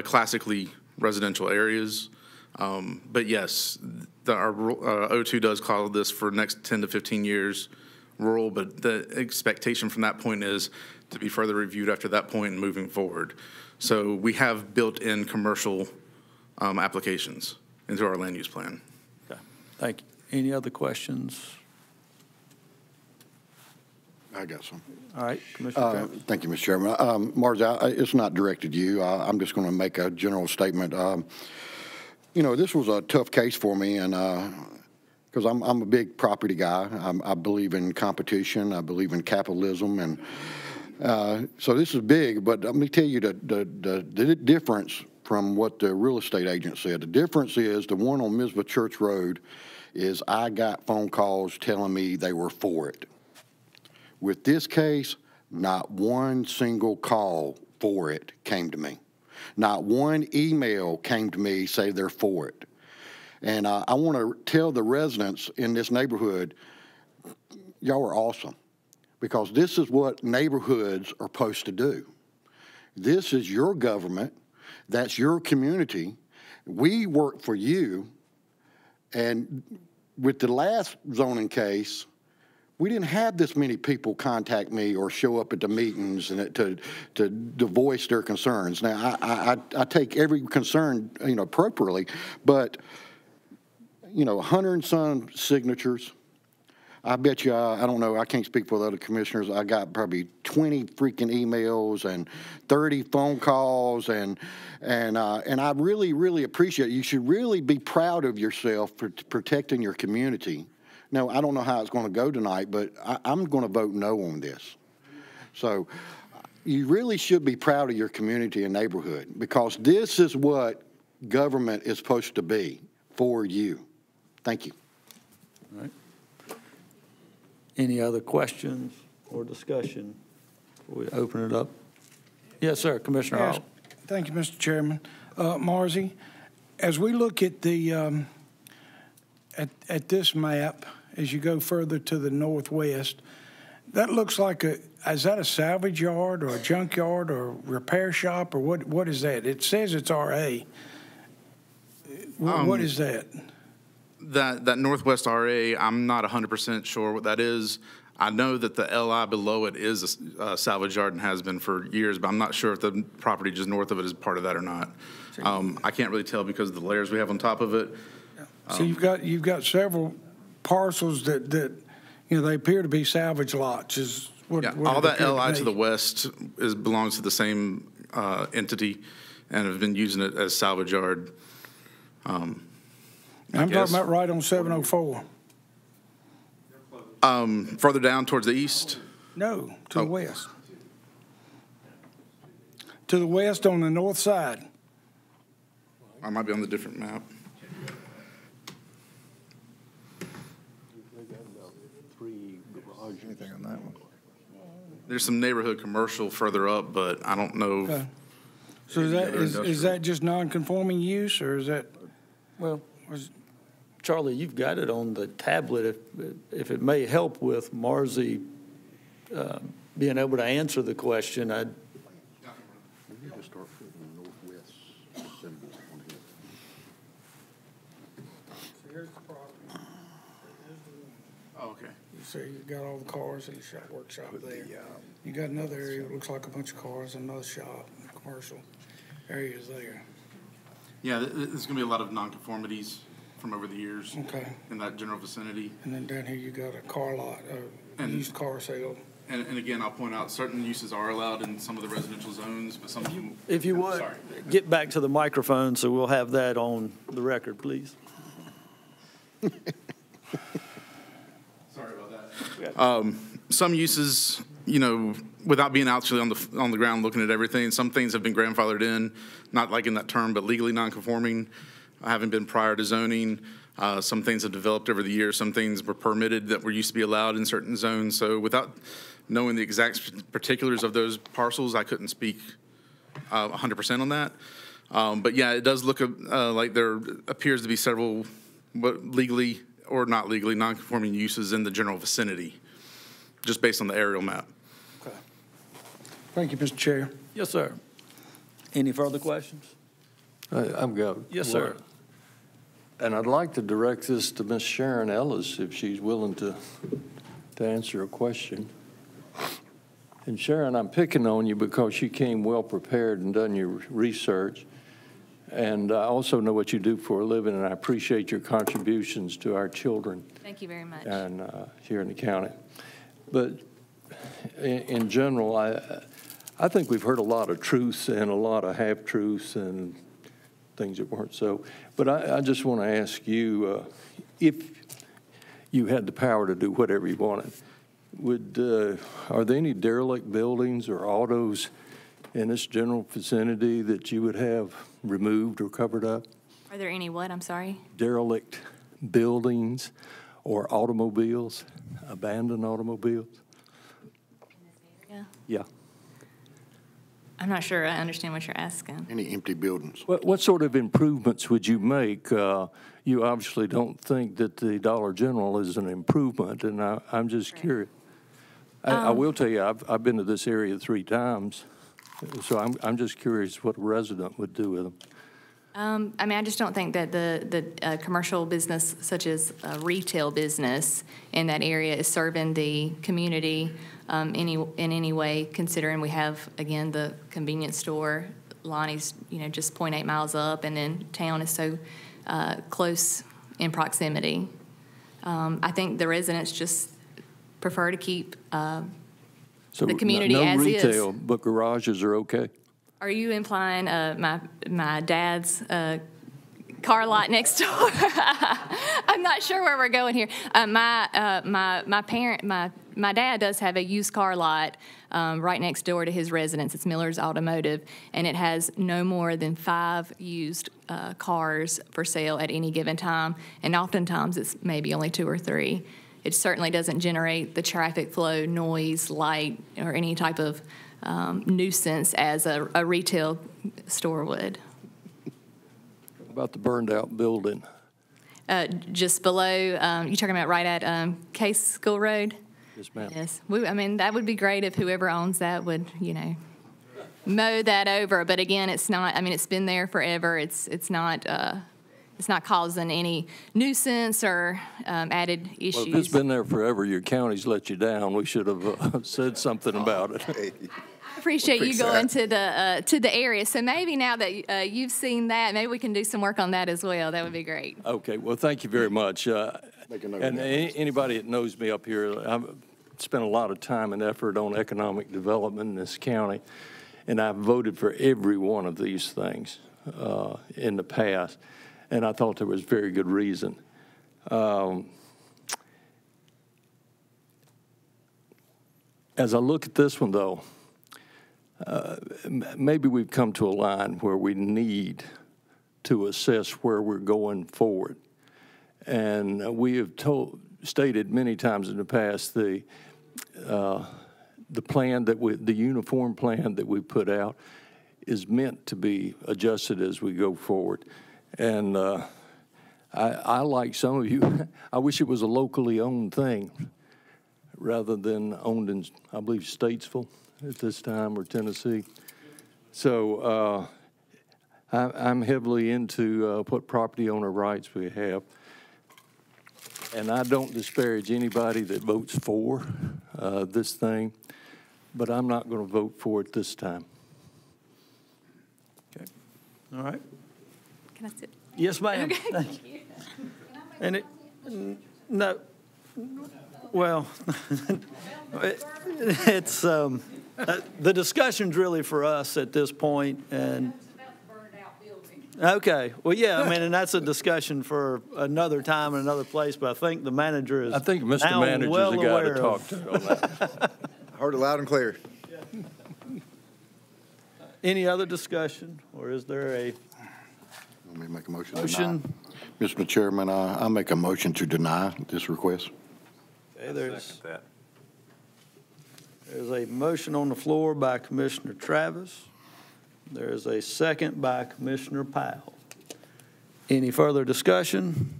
classically residential areas. But yes, our O2 does call this for next 10 to 15 years rural, but the expectation from that point is to be further reviewed after that point and moving forward. So we have built in commercial applications into our land use plan. Okay, thank you. Any other questions? I got some. All right, Commissioner. Thank you, Mr. Chairman. Margie, it's not directed to you. I'm just going to make a general statement. You know, this was a tough case for me, and because I'm a big property guy. I believe in competition. I believe in capitalism, and so this is big. But let me tell you the difference from what the real estate agent said. The difference is the one on Mizpah Church Road is I got phone calls telling me they were for it. With this case, not one single call for it came to me. Not one email came to me say they're for it. And I want to tell the residents in this neighborhood, y'all are awesome, because this is what neighborhoods are supposed to do. This is your government. That's your community. We work for you. And with the last zoning case, we didn't have this many people contact me or show up at the meetings and to voice their concerns. Now, I take every concern, you know, appropriately, but, you know, 100 and some signatures. I bet you, I don't know, I can't speak for the other commissioners. I got probably 20 freaking emails and 30 phone calls, and I really, really appreciate it. You should really be proud of yourself for protecting your community. Now, I don't know how it's going to go tonight, but I'm going to vote no on this. So you really should be proud of your community and neighborhood, because this is what government is supposed to be for you. Thank you. All right. Any other questions or discussion before we open it up? Yes, sir, Commissioner Yes. Hall. Thank you, Mr. Chairman. Marzie, as we look at the at this map, as you go further to the northwest, that looks like is that a salvage yard or a junk yard or a repair shop, or what is that? It says it's RA. What is that? That Northwest RA, I'm not 100% sure what that is. I know that the LI below it is a salvage yard and has been for years, but I'm not sure if the property just north of it is part of that or not. I can't really tell because of the layers we have on top of it. So you've got several parcels that you know, they appear to be salvage lots. Is what all that LI to the west belongs to the same entity, and have been using it as salvage yard. I'm talking about right on 704. Further down towards the east? No, to the west. To the west on the north side. I might be on the different map. Anything on that one? There's some neighborhood commercial further up, but I don't know. Okay. So is that just non-conforming use, or is that? Well, Charlie, you've got it on the tablet. If it may help with Marzie being able to answer the question, I'd. here's the property. Oh, okay. You see, you got all the cars in the shop, workshop there. You got another area that looks like a bunch of cars, another shop, commercial areas there. Yeah, there's going to be a lot of nonconformities from over the years. Okay. In that general vicinity. And then down here you got a car lot, a used car sale. And again, I'll point out, certain uses are allowed in some of the residential zones, but some of them. If you would, Sorry. get back to the microphone so we'll have that on the record, please. Sorry about that. Some uses, you know, without being actually on the ground looking at everything, some things have been grandfathered in, not like in that term, but legally non-conforming, haven't been prior to zoning. Some things have developed over the years. Some things were permitted that were used to be allowed in certain zones. So without knowing the exact particulars of those parcels, I couldn't speak 100% on that. But yeah, it does look like there appears to be several legally or not legally non-conforming uses in the general vicinity, just based on the aerial map. Okay. Thank you, Mr. Chair. Yes, sir. Any further questions? I've got Yes, sir. one. And I'd like to direct this to Ms. Sharon Ellis, if she's willing to answer a question. And Sharon, I'm picking on you because you came well prepared and done your research. And I also know what you do for a living, and I appreciate your contributions to our children. Thank you very much. And here in the county. But in general, I think we've heard a lot of truths and a lot of half-truths and things that weren't so. But I just want to ask you, if you had the power to do whatever you wanted, are there any derelict buildings or autos in this general vicinity that you would have removed or covered up? Are there any what? I'm sorry? Derelict buildings or automobiles, abandoned automobiles? Yeah. I'm not sure I understand what you're asking. Any empty buildings? What sort of improvements would you make? You obviously don't think that the Dollar General is an improvement, and I'm just curious. I will tell you, I've been to this area 3 times, so I'm just curious what a resident would do with them. I mean, I just don't think that the commercial business, such as retail business in that area, is serving the community in any way, considering we have, again, the convenience store. Lonnie's, just 0.8 miles up, and then town is so close in proximity. I think the residents just prefer to keep the community as is. No retail, but garages are okay? Are you implying my dad's car lot next door? I'm not sure where we're going here. My dad does have a used car lot right next door to his residence. It's Miller's Automotive, and it has no more than 5 used cars for sale at any given time, and oftentimes it's maybe only 2 or 3. It certainly doesn't generate the traffic flow, noise, light, or any type of nuisance as a retail store would. What about the burned-out building? Just below, you're talking about right at Case School Road? Yes, ma'am. Yes. That would be great if whoever owns that would, mow that over. But again, it's not, it's been there forever. It's not causing any nuisance or added issues. Well, if it's been there forever, your county's let you down. We should have said something about it. I appreciate you going to the area. So maybe now that you've seen that, maybe we can do some work on that as well. That would be great. Okay. Well, thank you very much. And anybody that knows me up here, I've spent a lot of time and effort on economic development in this county, and I've voted for every one of these things in the past, and I thought there was very good reason. As I look at this one, though, maybe we've come to a line where we need to assess where we're going forward. And we have stated many times in the past the plan the uniform plan that we put out is meant to be adjusted as we go forward. And I like some of you, I wish it was a locally owned thing rather than owned in, I believe, Statesville at this time, or Tennessee. So I'm heavily into what property owner rights we have. And I don't disparage anybody that votes for this thing, but I'm not going to vote for it this time. Okay. All right. Can I sit? Yes, ma'am. Okay. Thank you. And no, well, it's, the discussion's really for us at this point, and. Okay, well, yeah, I mean, and that's a discussion for another time and another place, but I think the manager is. I think Mr. now Manager's well the guy aware to talk of- to on that. Heard it loud and clear. Any other discussion, or is there a Let me make a motion. motion? Mr. Chairman, I make a motion to deny this request. Okay, there's a motion on the floor by Commissioner Travis. There is a second by Commissioner Powell. Any further discussion?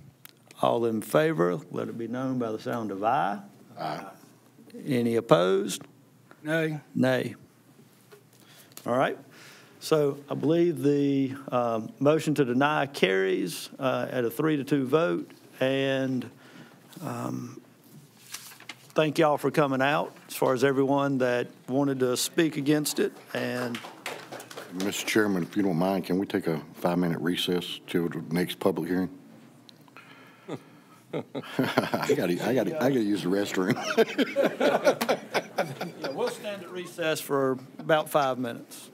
All in favor, let it be known by the sound of aye. Aye. Any opposed? Nay. Nay. All right. So I believe the motion to deny carries at a 3-2 vote. And thank y'all for coming out, as far as everyone that wanted to speak against it. And Mr. Chairman, if you don't mind, can we take a 5-minute recess till the next public hearing? I gotta use the restroom. yeah, we'll stand at recess for about 5 minutes.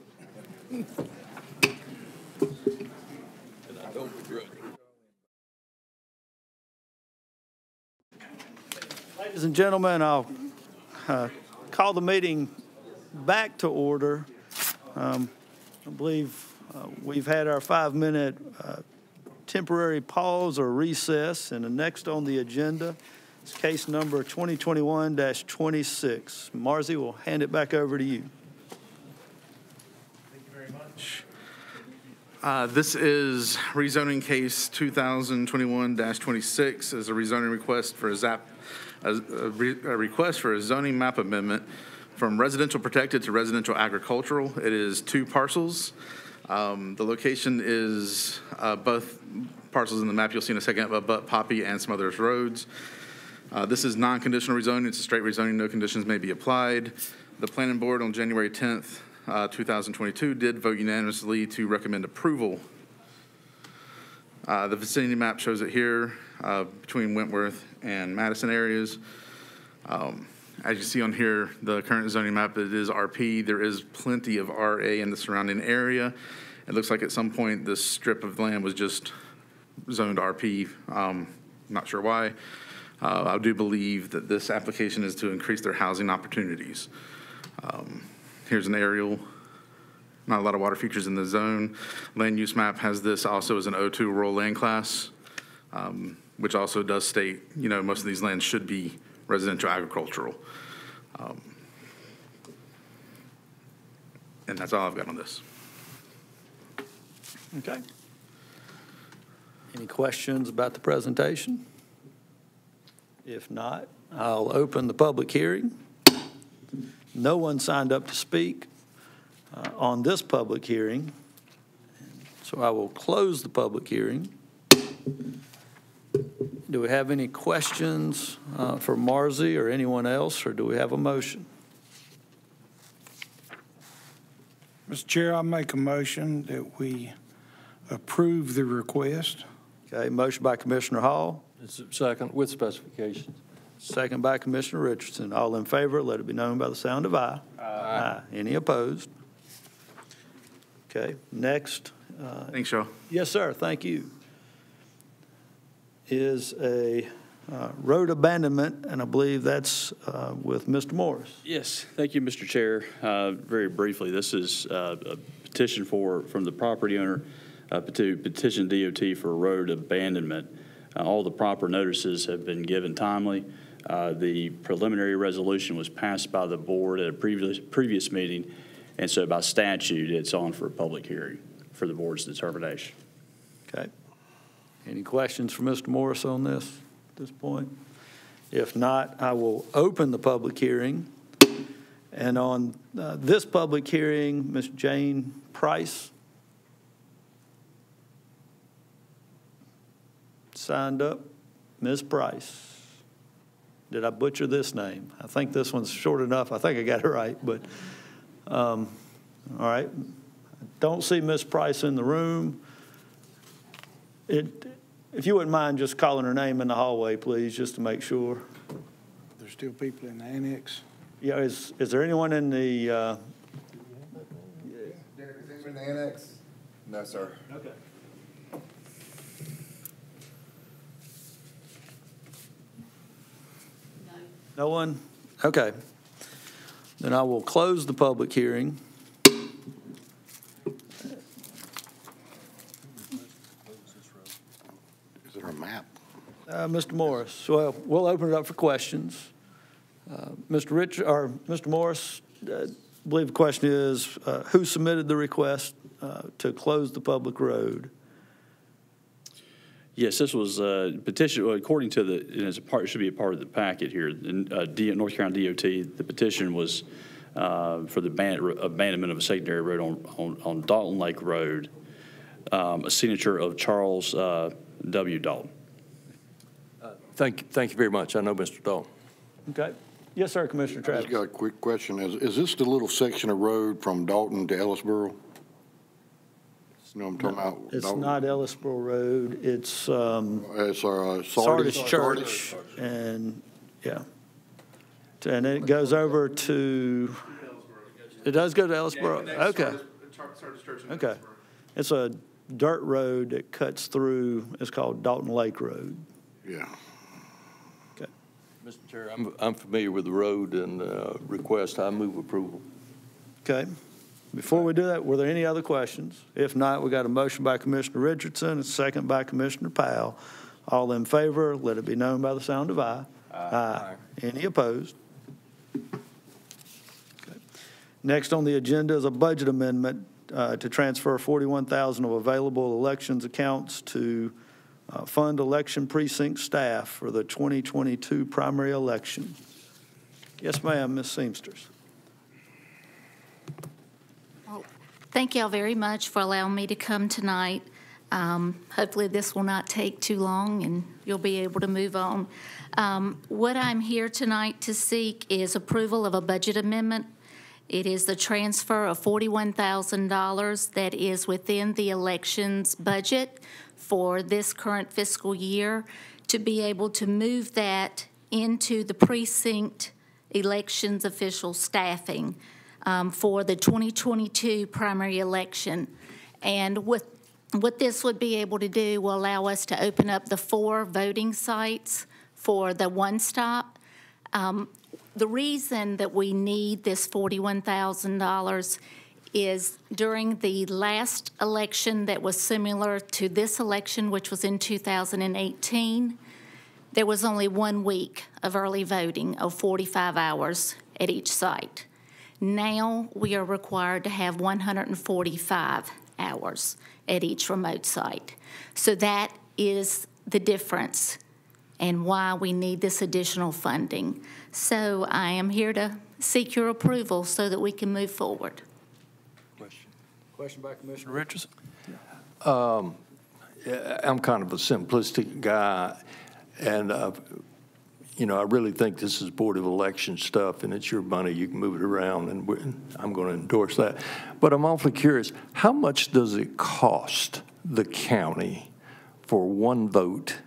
Ladies and gentlemen, I'll call the meeting back to order. I believe we've had our 5-minute temporary pause or recess, and the next on the agenda is case number 2021-26. Marzi, we'll hand it back over to you. Thank you very much. This is rezoning case 2021-26 is a rezoning request for a request for a zoning map amendment from residential protected to residential agricultural. It is 2 parcels. The location is both parcels in the map you'll see in a second, but Poppy and some others roads. This is non-conditional rezoning. It's a straight rezoning. No conditions may be applied. The planning board on January 10th, 2022 did vote unanimously to recommend approval. The vicinity map shows it here between Wentworth and Madison areas. As you see on here, the current zoning map, it is RP. There is plenty of RA in the surrounding area. It looks like at some point this strip of land was just zoned RP. Not sure why. I do believe that this application is to increase their housing opportunities. Here's an aerial. Not a lot of water features in the zone. Land use map has this also as an O2 rural land class, which also does state, most of these lands should be residential agricultural. And that's all I've got on this. Okay. Any questions about the presentation? If not, I'll open the public hearing. No one signed up to speak on this public hearing, so I will close the public hearing. Do we have any questions for Marzi or anyone else, or do we have a motion? Mr. Chair, I make a motion that we approve the request. Okay, motion by Commissioner Hall. Second, with specifications. Second by Commissioner Richardson. All in favor, let it be known by the sound of aye. Aye. Any opposed? Okay, next. Thanks, Joe. Yes, sir, thank you. Is a road abandonment, and I believe that's with Mr. Morris. Yes, thank you, Mr. Chair. Very briefly, this is a petition from the property owner to petition DOT for road abandonment. All the proper notices have been given timely. The preliminary resolution was passed by the board at a previous meeting, and so by statute, it's on for a public hearing for the board's determination. Okay. Any questions for Mr. Morris on this at this point? If not, I will open the public hearing. And on this public hearing, Ms. Jane Price signed up. Ms. Price. Did I butcher this name? I think this one's short enough. I think I got it right, but, all right. Don't see Ms. Price in the room. If you wouldn't mind just calling her name in the hallway, please, just to make sure. There's still people in the annex. Yeah, is there anyone in the, In the annex? No, sir. Okay. No one? Okay. Then I will close the public hearing. Is there a map? Mr. Morris, well, we'll open it up for questions. Mr. Morris, I believe the question is, who submitted the request to close the public road? Yes, this was a petition, well, according to the, and it's a part, it should be a part of the packet here, North Carolina DOT, the petition was for the abandonment of a secondary road on Dalton Lake Road, a signature of Charles W. Dalton. Thank you very much. I know Mr. Dalton. Okay. Yes, sir, Commissioner I Travis. just got a quick question. Is this the little section of road from Dalton to Ellisboro? You know what I'm talking about? It's Dalton? not Ellisboro Road. It's Sardis Church. And, yeah. And it goes over to, it does go to Ellisboro? Okay. Okay. It's a dirt road that cuts through, it's called Dalton Lake Road. Yeah. Okay. Mr. Chair, I'm familiar with the road and request. I move approval. Okay. Before we do that, were there any other questions? If not, we got a motion by Commissioner Richardson, a second by Commissioner Powell. All in favor, let it be known by the sound of aye. Aye. Any opposed? Okay. Next on the agenda is a budget amendment to transfer $41,000 of available elections accounts to fund election precinct staff for the 2022 primary election. Yes, ma'am, Ms. Seamsters. Thank y'all very much for allowing me to come tonight. Hopefully this will not take too long and you'll be able to move on. What I'm here tonight to seek is approval of a budget amendment. It is the transfer of $41,000 that is within the elections budget for this current fiscal year to be able to move that into the precinct elections official staffing for the 2022 primary election. And what this would be able to do will allow us to open up the 4 voting sites for the one-stop. The reason that we need this $41,000 is during the last election that was similar to this election, which was in 2018, there was only 1 week of early voting of 45 hours at each site. Now we are required to have 145 hours at each remote site. So that is the difference and why we need this additional funding. So I am here to seek your approval so that we can move forward. Question by Commissioner Richardson. I'm kind of a simplistic guy, and you know, I really think this is Board of Election stuff, and it's your money. You can move it around, and I'm going to endorse that. But I'm awfully curious, how much does it cost the county for 1 vote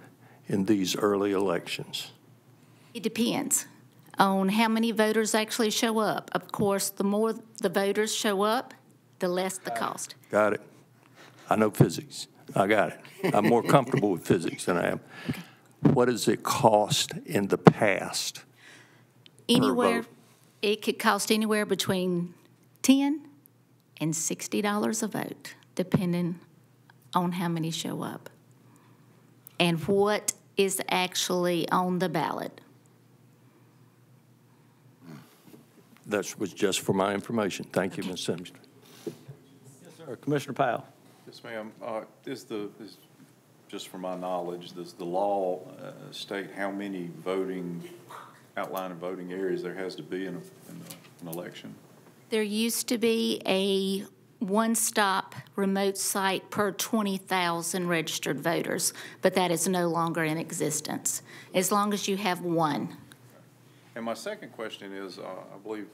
in these early elections? It depends on how many voters actually show up. Of course, the more the voters show up, the less the cost. Got it. I know physics. I got it. I'm more comfortable with physics than I am. Okay. What does it cost in the past? Anywhere, it could cost anywhere between $10 and $60 a vote, depending on how many show up and what is actually on the ballot. That was just for my information. Thank you, Ms. Simpson. Yes, sir. Commissioner Powell. Yes, ma'am. Just for my knowledge, does the law state how many outline voting areas there has to be in an election? There used to be a one-stop remote site per 20,000 registered voters, but that is no longer in existence, as long as you have one. And my second question is, I believe,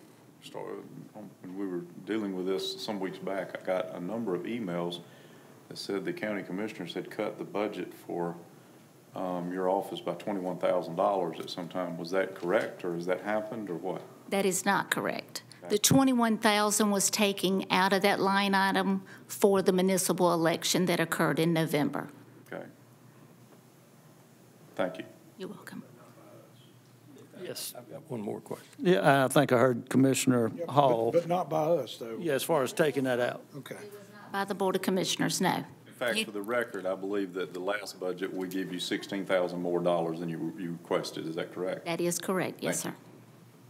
when we were dealing with this some weeks back, I got a number of emails that said the county commissioners had cut the budget for your office by $21,000 at some time. Was that correct, or has that happened, or what? That is not correct. The $21,000 was taken out of that line item for the municipal election that occurred in November. Okay. Thank you. You're welcome. Yes. I've got one more question. Yeah, I think I heard Commissioner Hall. But not by us, though. Yeah, as far as taking that out. Okay. By the Board of Commissioners, no. In fact, for the record, I believe that the last budget, we gave you $16,000 more than you requested. Is that correct? That is correct, yes, sir.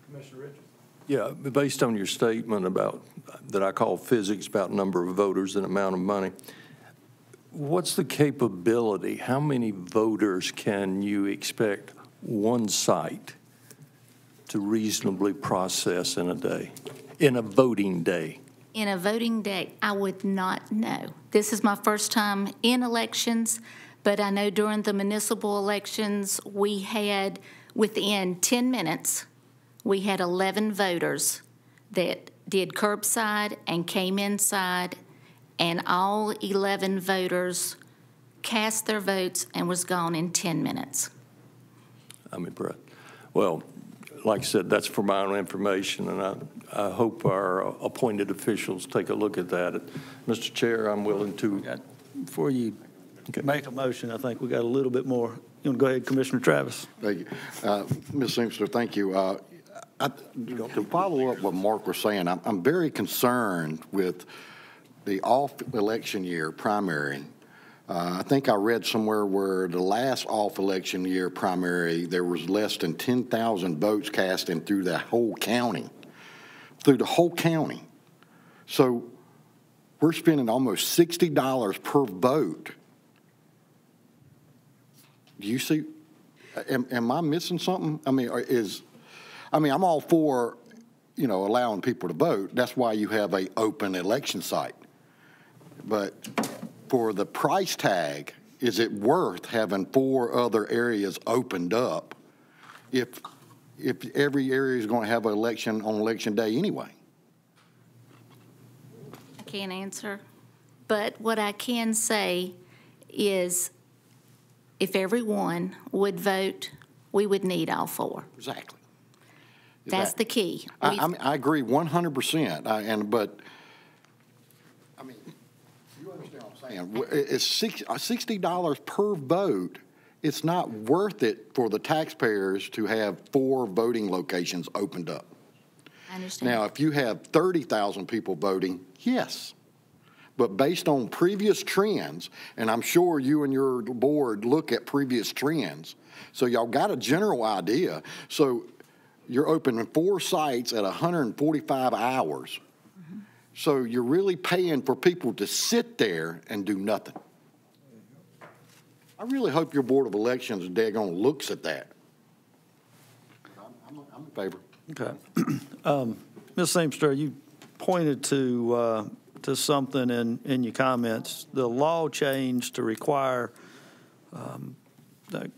Commissioner Richards? Yeah, based on your statement about, that I call physics, about number of voters and amount of money, what's the capability? How many voters can you expect one site to reasonably process in a day, in a voting day? In a voting day, I would not know. This is my first time in elections, but I know during the municipal elections, we had, within 10 minutes, we had 11 voters that did curbside and came inside, and all 11 voters cast their votes and was gone in 10 minutes. I'm impressed. Well, like I said, that's for my own information, and I hope our appointed officials take a look at that. Mr. Chair, I'm willing to. Before you make a motion, I think we got a little bit more. You want to go ahead, Commissioner Travis? Thank you. Ms. Inkster, thank you. To follow up what Mark was saying, I'm very concerned with the off-election year primary. I think I read somewhere where the last off-election year primary, there was less than 10,000 votes casting through the whole county. So we're spending almost $60 per vote. Do you see? Am I missing something? I'm all for, allowing people to vote. That's why you have an open election site. But for the price tag, is it worth having 4 other areas opened up if every area is going to have an election on election day anyway? I can't answer, but what I can say is if everyone would vote, we would need all 4. Exactly. That's the key. I agree 100%. But you understand what I'm saying? It's $60 per vote. It's not worth it for the taxpayers to have 4 voting locations opened up. I understand. Now, if you have 30,000 people voting, yes. But based on previous trends, and I'm sure you and your board look at previous trends, so y'all got a general idea. So you're opening 4 sites at 145 hours. Mm-hmm. So you're really paying for people to sit there and do nothing. I really hope your Board of Elections daggone looks at that. I'm in favor. Okay. Ms. Inkster, you pointed to something in your comments. The law changed to require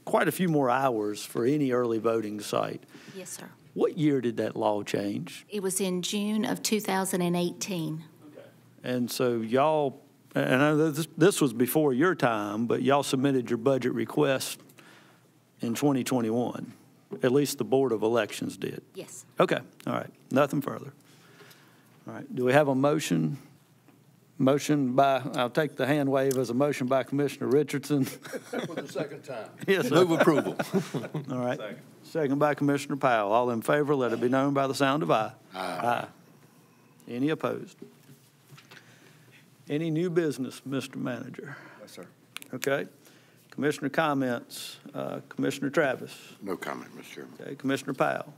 quite a few more hours for any early voting site. Yes, sir. What year did that law change? It was in June of 2018. Okay. And so y'all, and I know this was before your time, but y'all submitted your budget request in 2021. At least the Board of Elections did. Yes. Okay. All right. Nothing further. All right. Do we have a motion? Motion by, I'll take the hand wave as a motion by Commissioner Richardson. For the second time. Yes, sir. Move approval. All right. Second by Commissioner Powell. All in favor, let it be known by the sound of aye. Aye. Any opposed? Any new business, Mr. Manager? Yes, sir. Okay. Commissioner comments. Commissioner Travis. No comment, Mr. Chairman. Okay. Commissioner Powell.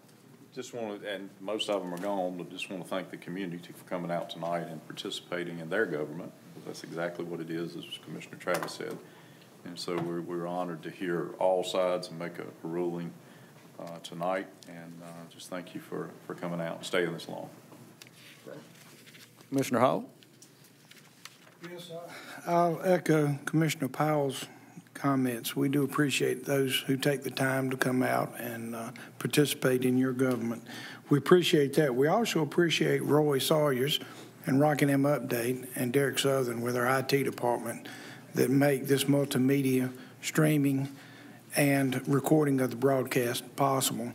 Just want to, and most of them are gone, but just want to thank the community for coming out tonight and participating in their government. That's exactly what it is, as Commissioner Travis said. And so we're honored to hear all sides and make a ruling tonight. And just thank you for coming out and staying this long. Commissioner Hall. I'll echo Commissioner Powell's comments. We do appreciate those who take the time to come out and participate in your government. We appreciate that. We also appreciate Roy Sawyers and Rockingham Update and Derek Southern with our IT department that make this multimedia streaming and recording of the broadcast possible.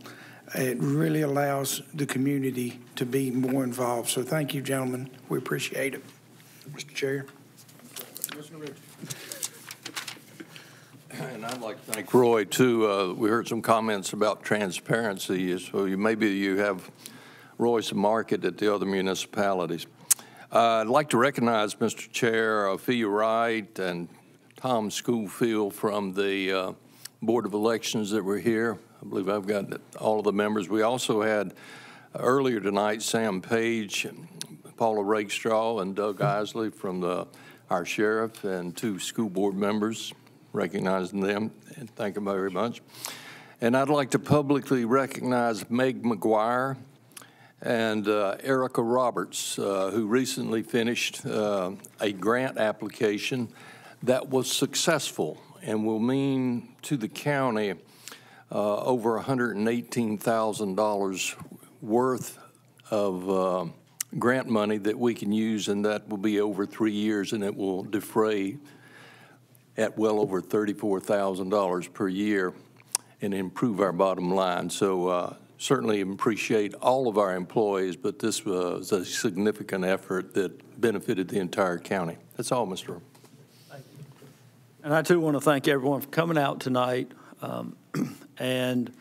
It really allows the community to be more involved. So thank you, gentlemen. We appreciate it. Mr. Chair. And I'd like to thank Roy, too. We heard some comments about transparency, so maybe you have Roy's market at the other municipalities. I'd like to recognize, Mr. Chair, Ophelia Wright and Tom Schofield from the Board of Elections that were here. I believe I've got all of the members. We also had earlier tonight Sam Page, Paula Rakestraw, and Doug Isley from our sheriff, and 2 school board members, recognizing them, and thank them very much. And I'd like to publicly recognize Meg McGuire and Erica Roberts, who recently finished a grant application that was successful and will mean to the county over $118,000 worth of grant money that we can use, and that will be over 3 years, and it will defray at well over $34,000 per year and improve our bottom line. So certainly appreciate all of our employees, but this was a significant effort that benefited the entire county. That's all, Mr. Thank you. And I, too, want to thank everyone for coming out tonight. And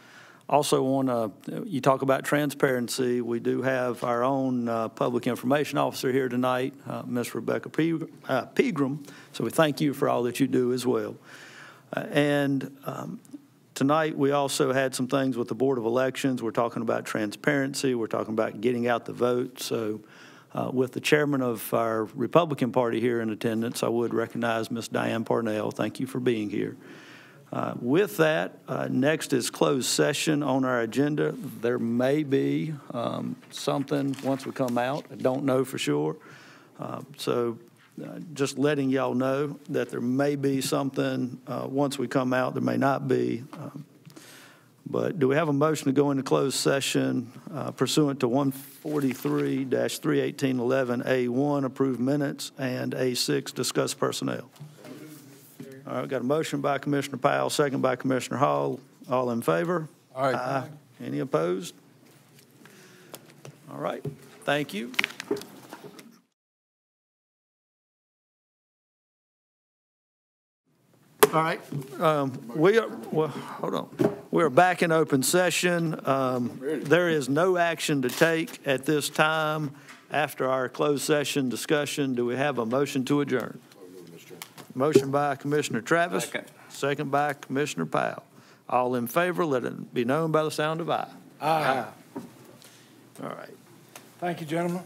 also want to, you talk about transparency. We do have our own public information officer here tonight, Ms. Rebecca Pegram. So we thank you for all that you do as well. Tonight we also had some things with the Board of Elections. We're talking about transparency. We're talking about getting out the vote. So with the chairman of our Republican Party here in attendance, I would recognize Ms. Diane Parnell. Thank you for being here. With that, next is closed session on our agenda. There may be something once we come out. I don't know for sure. Just letting y'all know that there may be something once we come out. There may not be. But do we have a motion to go into closed session pursuant to 143-31811A1, approve minutes, and A6, discuss personnel? All right, got a motion by Commissioner Powell, second by Commissioner Hall. All in favor? All right. Aye. Any opposed? All right. Thank you. All right. Hold on. We are back in open session. There is no action to take at this time after our closed session discussion. Do we have a motion to adjourn? Motion by Commissioner Travis. Second by Commissioner Powell. All in favor, let it be known by the sound of aye. Aye. All right. Thank you, gentlemen.